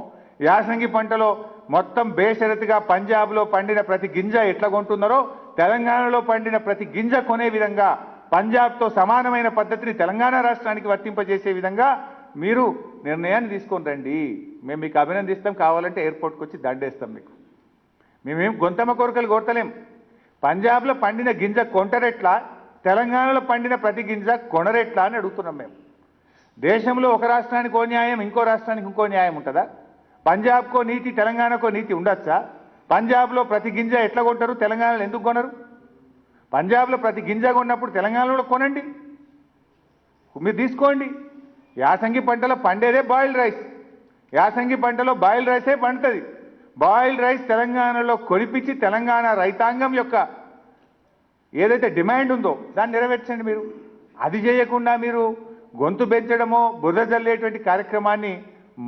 యాసంగి పంటలో మొత్తం బేషరతుగా పంజాబ్లో పండిన ప్రతి గింజ ఎట్లా కొంటున్నారో తెలంగాణలో పండిన ప్రతి గింజ కొనే విధంగా పంజాబ్తో సమానమైన పద్ధతిని తెలంగాణ రాష్ట్రానికి వర్తింపజేసే విధంగా మీరు నిర్ణయాన్ని తీసుకొని రండి. మేము మీకు అభినందిస్తాం. కావాలంటే ఎయిర్పోర్ట్కి వచ్చి దండేస్తాం మీకు. మేమేం గొంతమ్మ కోరికలు కోరతలేం. పంజాబ్లో పండిన గింజ కొంటరెట్లా, తెలంగాణలో పండిన ప్రతి గింజ కొనరెట్లా అని అడుగుతున్నాం మేము. దేశంలో ఒక రాష్ట్రానికి ఓ న్యాయం, ఇంకో రాష్ట్రానికి ఇంకో న్యాయం ఉంటుందా? పంజాబ్కో నీతి, తెలంగాణకో నీతి ఉండొచ్చా? పంజాబ్లో ప్రతి గింజ ఎట్లా కొంటారు, తెలంగాణలో ఎందుకు కొనరు? పంజాబ్లో ప్రతి గింజ కొన్నప్పుడు తెలంగాణలో కొనండి, మీరు తీసుకోండి. యాసంగి పంటలో పండేదే బాయిల్డ్ రైస్. యాసంగి పంటలో బాయిల్డ్ రైసే పండుతుంది. బాయిల్డ్ రైస్ తెలంగాణలో కొనిపించి తెలంగాణ రైతాంగం యొక్క ఏదైతే డిమాండ్ ఉందో దాన్ని నెరవేర్చండి మీరు. అది చేయకుండా మీరు గొంతు పెంచడమో బురద జల్లేటువంటి కార్యక్రమాన్ని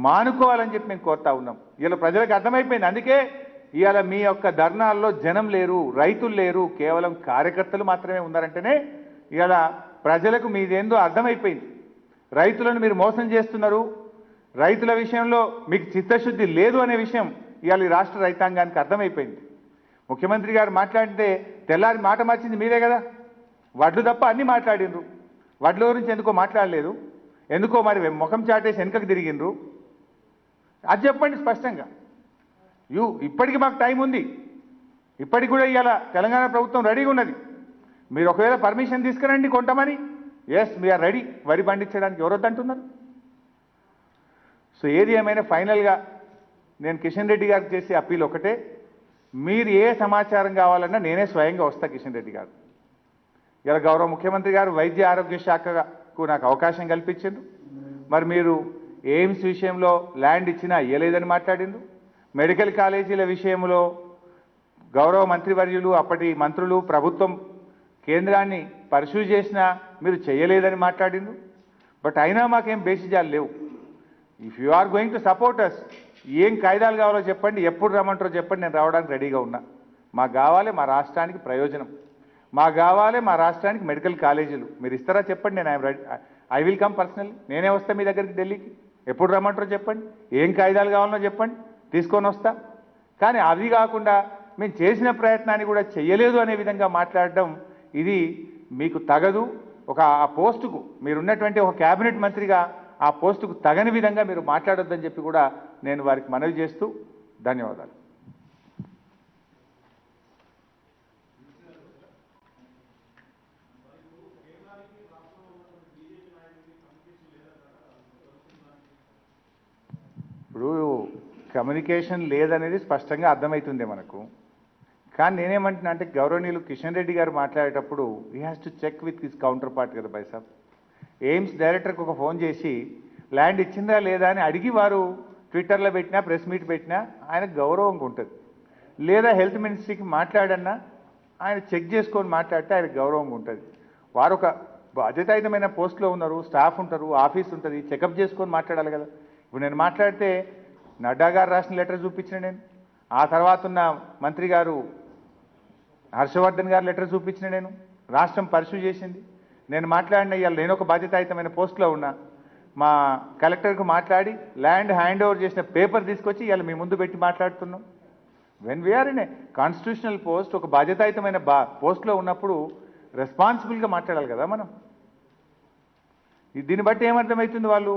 మానుకోవాలని చెప్పి మేము కోరుతా ఉన్నాం. ఇలా ప్రజలకు అర్థమైపోయింది. అందుకే ఇవాళ మీ యొక్క ధర్నాల్లో జనం లేరు, రైతులు లేరు, కేవలం కార్యకర్తలు మాత్రమే ఉన్నారంటేనే ఇవాళ ప్రజలకు మీదేందో అర్థమైపోయింది. రైతులను మీరు మోసం చేస్తున్నారు, రైతుల విషయంలో మీకు చిత్తశుద్ధి లేదు అనే విషయం ఇవాళ ఈ రాష్ట్ర రైతాంగానికి అర్థమైపోయింది. ముఖ్యమంత్రి గారు మాట్లాడితే తెల్లారి మాట మార్చింది మీరే కదా. వడ్లు తప్ప అన్నీ మాట్లాడిండ్రు, వడ్ల గురించి ఎందుకో మాట్లాడలేదు, ఎందుకో మరి ముఖం చాటేసి వెనుకకు తిరిగిండ్రు. అది చెప్పండి స్పష్టంగా. ఇప్పటికి మాకు టైం ఉంది, ఇప్పటికి కూడా ఇవాళ తెలంగాణ ప్రభుత్వం రెడీగా ఉన్నది. మీరు ఒకవేళ పర్మిషన్ తీసుకురండి కొంటామని, ఎస్ వీఆర్ రెడీ. వరి పండించడానికి ఎవరొద్దంటున్నారు? సో ఏది ఏమైనా ఫైనల్గా నేను కిషన్ రెడ్డి గారికి చేసే అప్పీల్ ఒకటే, మీరు ఏ సమాచారం కావాలన్నా నేనే స్వయంగా వస్తా కిషన్ రెడ్డి గారు. ఇలా గౌరవ ముఖ్యమంత్రి గారు వైద్య ఆరోగ్య శాఖకు నాకు అవకాశం కల్పించిండు. మరి మీరు ఎయిమ్స్ విషయంలో ల్యాండ్ ఇచ్చినా ఇయ్యలేదని మాట్లాడిండు. మెడికల్ కాలేజీల విషయంలో గౌరవ మంత్రివర్యులు అప్పటి మంత్రులు ప్రభుత్వం కేంద్రాన్ని పరిశూ చేసినా మీరు చేయలేదని మాట్లాడిండు. బట్ అయినా మాకేం బేసిజాలు లేవు. If you are going to support us, ఏం కాయిదాలు కావాలో చెప్పండి, ఎప్పుడు రమ్మంటారో చెప్పండి, నేను రావడానికి రెడీగా ఉన్నా. మాకు కావాలి మా రాష్ట్రానికి ప్రయోజనం, మాకు కావాలి మా రాష్ట్రానికి మెడికల్ కాలేజీలు. మీరు ఇస్తారా చెప్పండి, నేను ఐ విల్ కమ్ పర్సనల్లీ. నేనే వస్తా మీ దగ్గరికి ఢిల్లీకి. ఎప్పుడు రమ్మంటారో చెప్పండి, ఏం కాయిదాలు కావాలనో చెప్పండి, తీసుకొని వస్తా. కానీ అవి కాకుండా మేము చేసిన ప్రయత్నాన్ని కూడా చెయ్యలేదు అనే విధంగా మాట్లాడడం ఇది మీకు తగదు. ఆ పోస్టుకు మీరున్నటువంటి ఒక క్యాబినెట్ మంత్రిగా ఆ పోస్టుకు తగని విధంగా మీరు మాట్లాడొద్దని చెప్పి కూడా నేను వారికి మనవి చేస్తూ ధన్యవాదాలు. ఇప్పుడు కమ్యూనికేషన్ లేదనేది స్పష్టంగా అర్థమవుతుంది మనకు. కానీ నేనేమంటున్నా అంటే గౌరవనీయులు కిషన్ రెడ్డి గారు మాట్లాడేటప్పుడు he has to check with his counterpart కదా బై సాబ్. ఎయిమ్స్ డైరెక్టర్కి ఒక ఫోన్ చేసి ల్యాండ్ ఇచ్చిందా లేదా అని అడిగి వారు ట్విట్టర్లో పెట్టినా ప్రెస్ మీట్ పెట్టినా ఆయనకు గౌరవంగా ఉంటుంది. లేదా హెల్త్ మినిస్ట్రీకి మాట్లాడన్నా ఆయన చెక్ చేసుకొని మాట్లాడితే ఆయనకు గౌరవంగా ఉంటుంది. వారు ఒక బాధ్యతాయుతమైన పోస్టులో ఉన్నారు, స్టాఫ్ ఉంటారు, ఆఫీస్ ఉంటుంది, చెకప్ చేసుకొని మాట్లాడాలి కదా. ఇప్పుడు నేను మాట్లాడితే నడ్డా గారు రాసిన లెటర్ చూపించిన నేను, ఆ తర్వాత ఉన్న మంత్రి గారు హర్షవర్ధన్ గారు లెటర్ చూపించిన నేను, రాష్ట్రం పరిశూ చేసింది. నేను మాట్లాడిన ఇవాళ నేను ఒక బాధ్యతాయుతమైన పోస్టులో ఉన్నా, మా కలెక్టర్కు మాట్లాడి ల్యాండ్ హ్యాండ్ ఓవర్ చేసిన పేపర్ తీసుకొచ్చి ఇవాళ మీ ముందు పెట్టి మాట్లాడుతున్నాం. When we are in a constitutional post, ఒక బాధ్యతాయుతమైన పోస్టులో ఉన్నప్పుడు రెస్పాన్సిబుల్గా మాట్లాడాలి కదా మనం. దీన్ని బట్టి ఏమర్థమవుతుంది, వాళ్ళు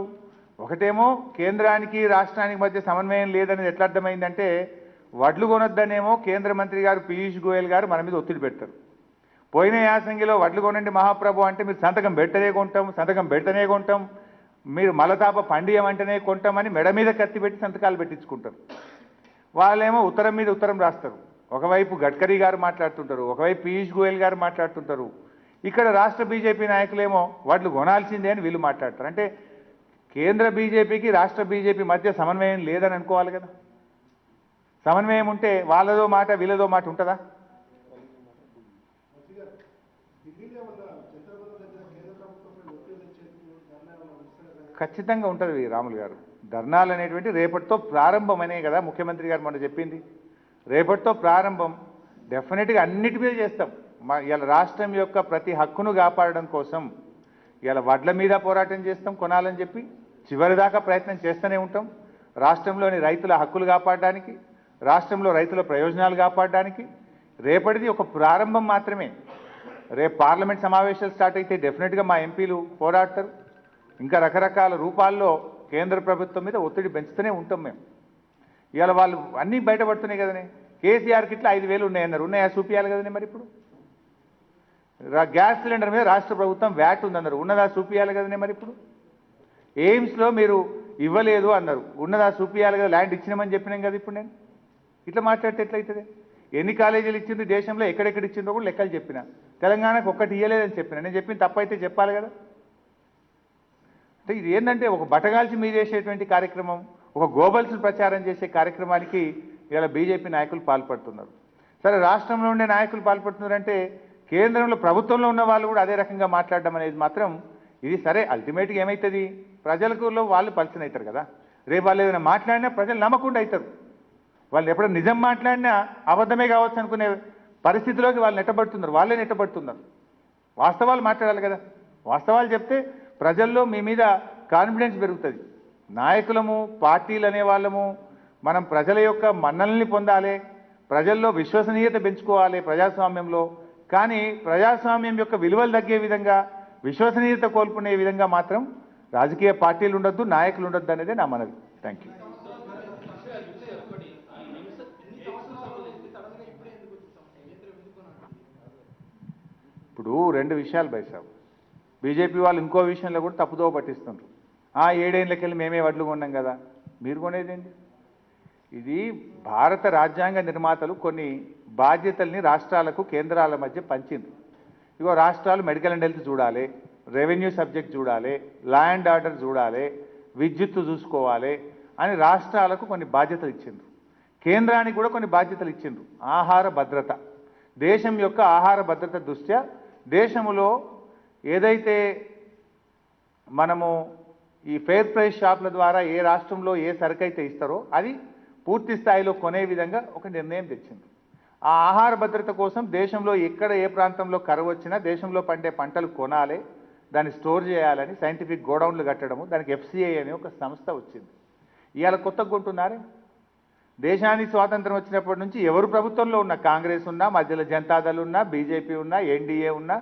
ఒకటేమో కేంద్రానికి రాష్ట్రానికి మధ్య సమన్వయం లేదనేది ఎట్లా అర్థమైందంటే, వడ్లు కొనొద్దనేమో కేంద్ర మంత్రి గారు పీయూష్ గోయల్ గారు మన మీద ఒత్తిడి పెడతారు. పోయిన యాసంగిలో వడ్లు కొనండి మహాప్రభు అంటే మీరు సంతకం పెడతనే కొంటాం, సంతకం పెడతనే కొంటాం, మీరు మలతాప పండియమంటేనే కొంటామని మెడ మీద కత్తి పెట్టి సంతకాలు పెట్టించుకుంటారు. వాళ్ళేమో ఉత్తరం మీద ఉత్తరం రాస్తారు. ఒకవైపు గడ్కరీ గారు మాట్లాడుతుంటారు, ఒకవైపు పీయూష్ గోయల్ గారు మాట్లాడుతుంటారు. ఇక్కడ రాష్ట్ర బీజేపీ నాయకులేమో వడ్లు కొనాల్సిందే అని వీళ్ళు మాట్లాడతారు. అంటే కేంద్ర బీజేపీకి రాష్ట్ర బీజేపీ మధ్య సమన్వయం లేదని అనుకోవాలి కదా. సమన్వయం ఉంటే వాళ్ళదో మాట వీళ్ళదో మాట ఉంటుందా? ఖచ్చితంగా ఉంటుంది రాములు గారు. ధర్నాలు అనేటువంటి రేపటితో ప్రారంభమనే కదా ముఖ్యమంత్రి గారు మొన్న చెప్పింది. రేపటితో ప్రారంభం. డెఫినెట్గా అన్నిటి మీద చేస్తాం. ఇలా రాష్ట్రం యొక్క ప్రతి హక్కును కాపాడడం కోసం ఇలా వడ్ల మీద పోరాటం చేస్తాం, కొనాలని చెప్పి చివరిదాకా ప్రయత్నం చేస్తూనే ఉంటాం. రాష్ట్రంలోని రైతుల హక్కులు కాపాడడానికి, రాష్ట్రంలో రైతుల ప్రయోజనాలు కాపాడడానికి రేపటిది ఒక ప్రారంభం మాత్రమే. రేపు పార్లమెంట్ సమావేశాలు స్టార్ట్ అయితే డెఫినెట్గా మా ఎంపీలు పోరాడతారు. ఇంకా రకరకాల రూపాల్లో కేంద్ర ప్రభుత్వం మీద ఒత్తిడి పెంచుతూనే ఉంటాం మేము. ఇవాళ వాళ్ళు అన్నీ బయటపడుతున్నాయి కదనే. కేసీఆర్కి ఇట్లా 5,000 ఉన్నాయన్నారు, ఉన్నాయా చూపించాలి కదనే. మరి ఇప్పుడు గ్యాస్ సిలిండర్ మీద రాష్ట్ర ప్రభుత్వం వ్యాట్ ఉందన్నారు, ఉన్నదా చూపించాలి కదనే. మరి ఇప్పుడు ఎయిమ్స్లో మీరు ఇవ్వలేదు అన్నారు, ఉన్నదా చూపించాలి కదా. ల్యాండ్ ఇచ్చినామని చెప్పినాం కదా. ఇప్పుడు నేను ఇట్లా మాట్లాడితే ఎట్లయితుంది? ఎన్ని కాలేజీలు ఇచ్చింది దేశంలో, ఎక్కడెక్కడ ఇచ్చిందో కూడా లెక్కలు చెప్పిన. తెలంగాణకు ఒక్కటి ఇవ్వలేదని చెప్పిన. నేను చెప్పిన తప్పైతే చెప్పాలి కదా. అంటే ఇది ఏంటంటే ఒక బటగాల్చి మీద చేసేటువంటి కార్యక్రమం, ఒక గోబల్స్ ప్రచారం చేసే కార్యక్రమానికి ఇలా బీజేపీ నాయకులు పాల్పడుతున్నారు. సరే, రాష్ట్రంలో ఉండే నాయకులు పాల్పడుతున్నారంటే కేంద్రంలో ప్రభుత్వంలో ఉన్న వాళ్ళు కూడా అదే రకంగా మాట్లాడడం అనేది మాత్రం ఇది సరే. అల్టిమేట్గా ఏమవుతుంది, ప్రజలకు వాళ్ళు పరిచయం అవుతారు కదా. రేపు వాళ్ళు ఏదైనా మాట్లాడినా ప్రజలు నమ్మకుండా అవుతారు. వాళ్ళు ఎప్పుడైనా నిజం మాట్లాడినా అబద్ధమే కావచ్చు అనుకునే పరిస్థితిలోకి వాళ్ళు నెట్టబడుతున్నారు, వాళ్ళే నెట్టబడుతున్నారు. వాస్తవాలు మాట్లాడాలి కదా. వాస్తవాలు చెప్తే ప్రజల్లో మీ మీద కాన్ఫిడెన్స్ పెరుగుతుంది. నాయకులము, పార్టీలు అనే వాళ్ళము మనం ప్రజల యొక్క మన్ననల్ని పొందాలి, ప్రజల్లో విశ్వసనీయత పెంచుకోవాలి ప్రజాస్వామ్యంలో. కానీ ప్రజాస్వామ్యం యొక్క విలువలు తగ్గే విధంగా, విశ్వసనీయత కోల్పోయే విధంగా మాత్రం రాజకీయ పార్టీలు ఉండొద్దు, నాయకులు ఉండొద్దు అనేదే నా మనవి. Thank you. ఇప్పుడు రెండు విషయాలు బైసాబు, బీజేపీ వాళ్ళు ఇంకో విషయంలో కూడా తప్పుదో పట్టిస్తున్నారు. 7 ఏళ్ళకెళ్ళి మేమే వడ్లు కొన్నాం కదా, మీరు కొనేదేంటి? ఇది భారత రాజ్యాంగ నిర్మాతలు కొన్ని బాధ్యతల్ని రాష్ట్రాలకు కేంద్రాల మధ్య పంచింది. ఇగో రాష్ట్రాలు మెడికల్ అండ్ హెల్త్ చూడాలి, రెవెన్యూ సబ్జెక్ట్ చూడాలి, లా అండ్ ఆర్డర్ చూడాలి, విద్యుత్తు చూసుకోవాలి అని రాష్ట్రాలకు కొన్ని బాధ్యతలు ఇచ్చిండ్రు. కేంద్రానికి కూడా కొన్ని బాధ్యతలు ఇచ్చిండ్రు. ఆహార భద్రత, దేశం యొక్క ఆహార భద్రత దృష్ట్యా దేశంలో ఏదైతే మనము ఈ ఫెయిర్ ప్రైస్ షాపుల ద్వారా ఏ రాష్ట్రంలో ఏ సరుకు అయితే ఇస్తారో అది పూర్తి స్థాయిలో కొనే విధంగా ఒక నిర్ణయం తెచ్చింది. ఆ ఆహార భద్రత కోసం దేశంలో ఎక్కడ ఏ ప్రాంతంలో కరువు వచ్చినా దేశంలో పండే పంటలు కొనాలి, దాన్ని స్టోర్ చేయాలని సైంటిఫిక్ గోడౌన్లు కట్టడము, దానికి FCI అనే ఒక సంస్థ వచ్చింది. ఇవాళ కొత్తగా కొంటున్నారే. దేశానికి స్వాతంత్రం వచ్చినప్పటి నుంచి ఎవరు ప్రభుత్వంలో ఉన్నా, కాంగ్రెస్ ఉన్నా, మధ్యలో జనతాదళ్ ఉన్నా, బీజేపీ ఉన్నా, ఎన్డీఏ ఉన్నా,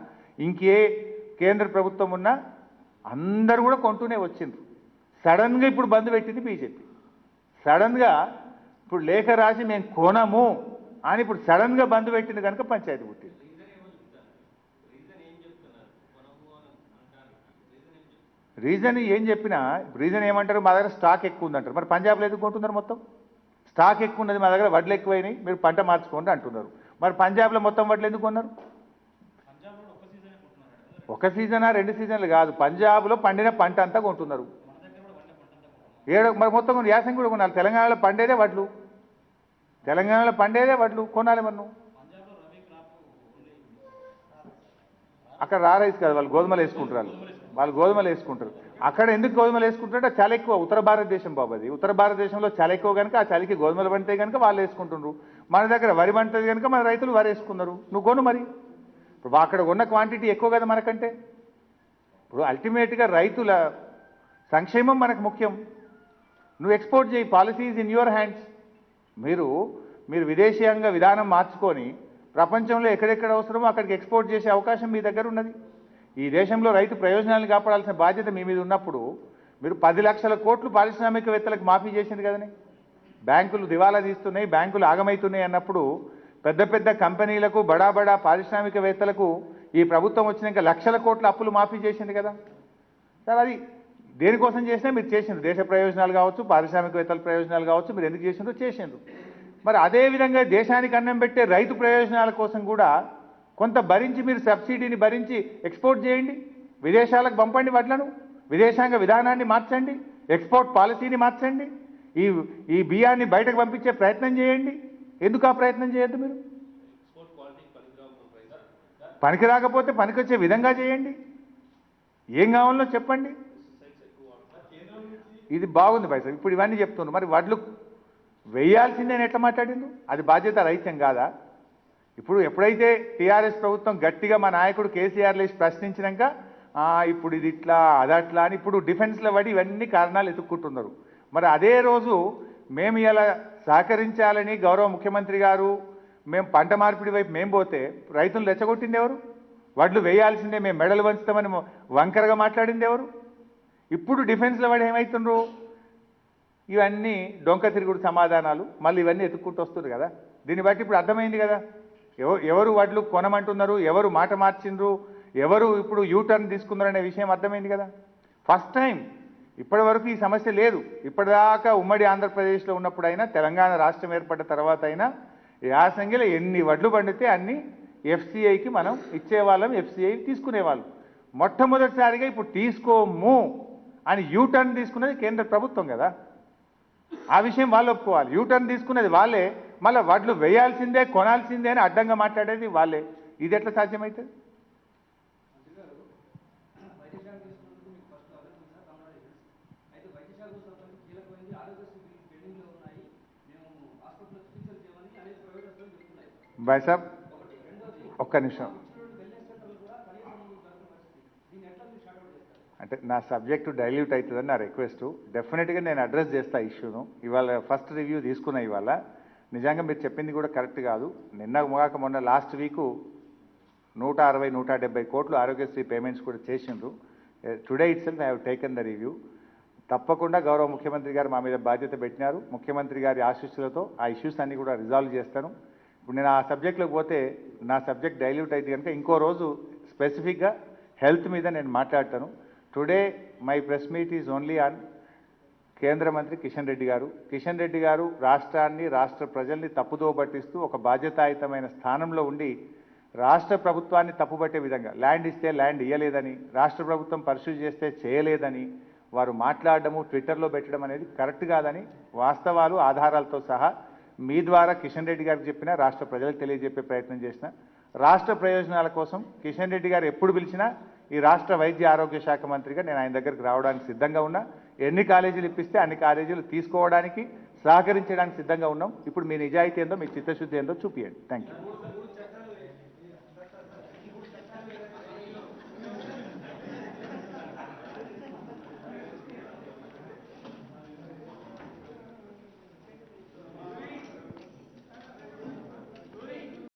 ఇంకే కేంద్ర ప్రభుత్వం ఉన్నా అందరూ కూడా కొంటూనే వచ్చిండ్రు. సడన్గా ఇప్పుడు బంద్ పెట్టింది బీజేపీ. సడన్గా ఇప్పుడు లేఖ రాసి మేము కొనము అని ఇప్పుడు సడన్గా బంద్ పెట్టింది కనుక పంచాయతీ పుట్టింది. రీజన్ ఏం చెప్పినా, రీజన్ ఏమంటారు, మా దగ్గర స్టాక్ ఎక్కువ ఉందంటారు. మరి పంజాబ్లో ఎందుకు కొంటున్నారు? మొత్తం స్టాక్ ఎక్కువ ఉన్నది, మా దగ్గర వడ్లు ఎక్కువైనాయి, మీరు పంట మార్చుకోండి అంటున్నారు. మరి పంజాబ్లో మొత్తం వడ్లు ఎందుకు కొన్నారు? ఒక సీజనా 2 సీజన్లు కాదు, పంజాబ్లో పండిన పంట అంతా కొంటున్నారు. మరి మొత్తం యాసంగి కూడా కొనాలి. తెలంగాణలో పండేదే వడ్లు, తెలంగాణలో పండేదే వడ్లు కొనాలి. మరి నువ్వు అక్కడ రైస్ కాదు, వాళ్ళు గోధుమలు వేసుకుంటారు. వాళ్ళు గోధుమలు వేసుకుంటారు. అక్కడ ఎందుకు గోధుమలు వేసుకుంటారంటే చాలా ఎక్కువ ఉత్తర భారతదేశం బాబు, అది ఉత్తర భారతదేశంలో చాలా ఎక్కువ కనుక ఆ చలికి గోధుమలు పండితే కనుక వాళ్ళు వేసుకుంటున్నారు. మన దగ్గర వరి పండుతుంది కనుక మన రైతులు వరి వేసుకున్నారు. నువ్వు కొను. మరి ఇప్పుడు అక్కడ ఉన్న క్వాంటిటీ ఎక్కువ కదా మనకంటే. ఇప్పుడు అల్టిమేట్గా రైతుల సంక్షేమం మనకు ముఖ్యం. నువ్వు ఎక్స్పోర్ట్ చేయి, policy is in your hands. మీరు విదేశీయంగా విధానం మార్చుకొని ప్రపంచంలో ఎక్కడెక్కడ అవసరమో అక్కడికి ఎక్స్పోర్ట్ చేసే అవకాశం మీ దగ్గర ఉన్నది. ఈ దేశంలో రైతు ప్రయోజనాలను కాపాడాల్సిన బాధ్యత మీ మీద ఉన్నప్పుడు మీరు 10 లక్షల కోట్లు పారిశ్రామికవేత్తలకు మాఫీ చేసింది కదని. బ్యాంకులు దివాలా తీస్తున్నాయి, బ్యాంకులు ఆగమవుతున్నాయి అన్నప్పుడు పెద్ద పెద్ద కంపెనీలకు, బడా బడా పారిశ్రామికవేత్తలకు ఈ ప్రభుత్వం వచ్చినాక లక్షల కోట్ల అప్పులు మాఫీ చేసింది కదా. సార్ అది దేనికోసం చేసినా మీరు చేసిండ్రు. దేశ ప్రయోజనాలు కావచ్చు, పారిశ్రామికవేత్తల ప్రయోజనాలు కావచ్చు, మీరు ఎందుకు చేసిండ్రు చేసిండ్రు. మరి అదేవిధంగా దేశానికి అన్నం పెట్టే రైతు ప్రయోజనాల కోసం కూడా కొంత భరించి మీరు సబ్సిడీని భరించి ఎక్స్పోర్ట్ చేయండి, విదేశాలకు పంపండి వడ్లను, విదేశాంగ విధానాన్ని మార్చండి, ఎక్స్పోర్ట్ పాలసీని మార్చండి, ఈ బియ్యాన్ని బయటకు పంపించే ప్రయత్నం చేయండి. ఎందుకు ఆ ప్రయత్నం చేయొద్దు? మీరు పనికి రాకపోతే పనికొచ్చే విధంగా చేయండి. ఏం కావాలో చెప్పండి. ఇది బాగుంది పైసా. ఇప్పుడు ఇవన్నీ చెప్తున్నారు. మరి వడ్లు వేయాల్సిందే ఎట్లా మాట్లాడిండు? అది బాధ్యత రైత్యం కాదా? ఇప్పుడు ఎప్పుడైతే టీఆర్ఎస్ ప్రభుత్వం గట్టిగా మా నాయకుడు కేసీఆర్ లేచి ప్రశ్నించినాక ఇప్పుడు ఇది ఇట్లా అదట్లా అని ఇప్పుడు డిఫెన్స్లో పడి ఇవన్నీ కారణాలు ఎత్తుక్కుంటున్నారు. మరి అదే రోజు మేము ఇలా సహకరించాలని గౌరవ ముఖ్యమంత్రి గారు మేము పంట మార్పిడి వైపు మేము పోతే రైతులు రెచ్చగొట్టింది ఎవరు? వడ్లు వేయాల్సిందే, మేము మెడలు వంచుతామని వంకరగా మాట్లాడింది ఎవరు? ఇప్పుడు డిఫెన్స్లో పడి ఏమవుతుండ్రు? ఇవన్నీ డొంక తిరుగుడు సమాధానాలు మళ్ళీ ఇవన్నీ ఎత్తుక్కుంటూ వస్తుంది కదా. దీన్ని బట్టి ఇప్పుడు అర్థమైంది కదా ఎవరు వడ్లు కొనమంటున్నారు, ఎవరు మాట మార్చిండ్రు, ఎవరు ఇప్పుడు యూటర్న్ తీసుకున్నారు అనే విషయం అర్థమైంది కదా. ఫస్ట్ టైం ఇప్పటి వరకు ఈ సమస్య లేదు. ఇప్పటిదాకా ఉమ్మడి ఆంధ్రప్రదేశ్లో ఉన్నప్పుడైనా, తెలంగాణ రాష్ట్రం ఏర్పడ్డ తర్వాత అయినా యాసంగిలో ఎన్ని వడ్లు పండితే అన్ని FCIకి మనం ఇచ్చేవాళ్ళం, FCI తీసుకునేవాళ్ళం. మొట్టమొదటిసారిగా ఇప్పుడు తీసుకోము అని యూటర్న్ తీసుకున్నది కేంద్ర ప్రభుత్వం కదా. ఆ విషయం వాళ్ళు ఒప్పుకోవాలి. యూటర్న్ తీసుకున్నది వాళ్ళే, మళ్ళీ వడ్లు వేయాల్సిందే, కొనాల్సిందే అని అడ్డంగా మాట్లాడేది వాళ్ళే. ఇది ఎట్లా సాధ్యమవుతుంది? భాయ్ సాబ్ ఒక్క నిమిషం. అంటే నా సబ్జెక్టు డైల్యూట్ అవుతుందని నా రిక్వెస్ట్. డెఫినెట్గా నేను అడ్రస్ చేస్తా ఇష్యూను. ఇవాళ ఫస్ట్ రివ్యూ తీసుకున్నా. ఇవాళ నిజంగా మీరు చెప్పింది కూడా కరెక్ట్ కాదు. మొన్న లాస్ట్ వీకు 160-170 కోట్లు ఆరోగ్యశ్రీ పేమెంట్స్ కూడా చేసిండ్రు. Today it self I have taken the review. తప్పకుండా గౌరవ ముఖ్యమంత్రి గారు మా మీద బాధ్యత పెట్టినారు. ముఖ్యమంత్రి గారి ఆశీస్సులతో ఆ ఇష్యూస్ అన్ని కూడా రిజాల్వ్ చేస్తాను. ఇప్పుడు నేను ఆ సబ్జెక్ట్లోకి పోతే నా సబ్జెక్ట్ డైల్యూట్ అయితే కనుక ఇంకో రోజు స్పెసిఫిక్గా హెల్త్ మీద నేను మాట్లాడతాను. Today my press meet is only on కేంద్ర మంత్రి కిషన్ రెడ్డి గారు. కిషన్ రెడ్డి గారు రాష్ట్రాన్ని, రాష్ట్ర ప్రజల్ని తప్పుదో పట్టిస్తూ ఒక బాధ్యతాయుతమైన స్థానంలో ఉండి రాష్ట్ర ప్రభుత్వాన్ని తప్పుపట్టే విధంగా ల్యాండ్ ఇస్తే ల్యాండ్ ఇయ్యలేదని, రాష్ట్ర ప్రభుత్వం పర్సూ చేస్తే చేయలేదని వారు మాట్లాడడము, ట్విట్టర్లో పెట్టడం అనేది కరెక్ట్ కాదని వాస్తవాలు ఆధారాలతో సహా మీ ద్వారా కిషన్ రెడ్డి గారికి చెప్పినా, రాష్ట్ర ప్రజలకు తెలియజెప్పే ప్రయత్నం చేసిన. రాష్ట్ర ప్రయోజనాల కోసం కిషన్ రెడ్డి గారు ఎప్పుడు పిలిచినా ఈ రాష్ట్ర వైద్య ఆరోగ్య శాఖ మంత్రిగా నేను ఆయన దగ్గరికి రావడానికి సిద్ధంగా ఉన్నా. ఎన్ని కాలేజీలు ఇప్పిస్తే అన్ని కాలేజీలు తీసుకోవడానికి, సహకరించడానికి సిద్ధంగా ఉన్నాం. ఇప్పుడు మీ నిజాయితీ ఏందో, మీ చిత్తశుద్ధి ఏందో చూపియండి. Thank you.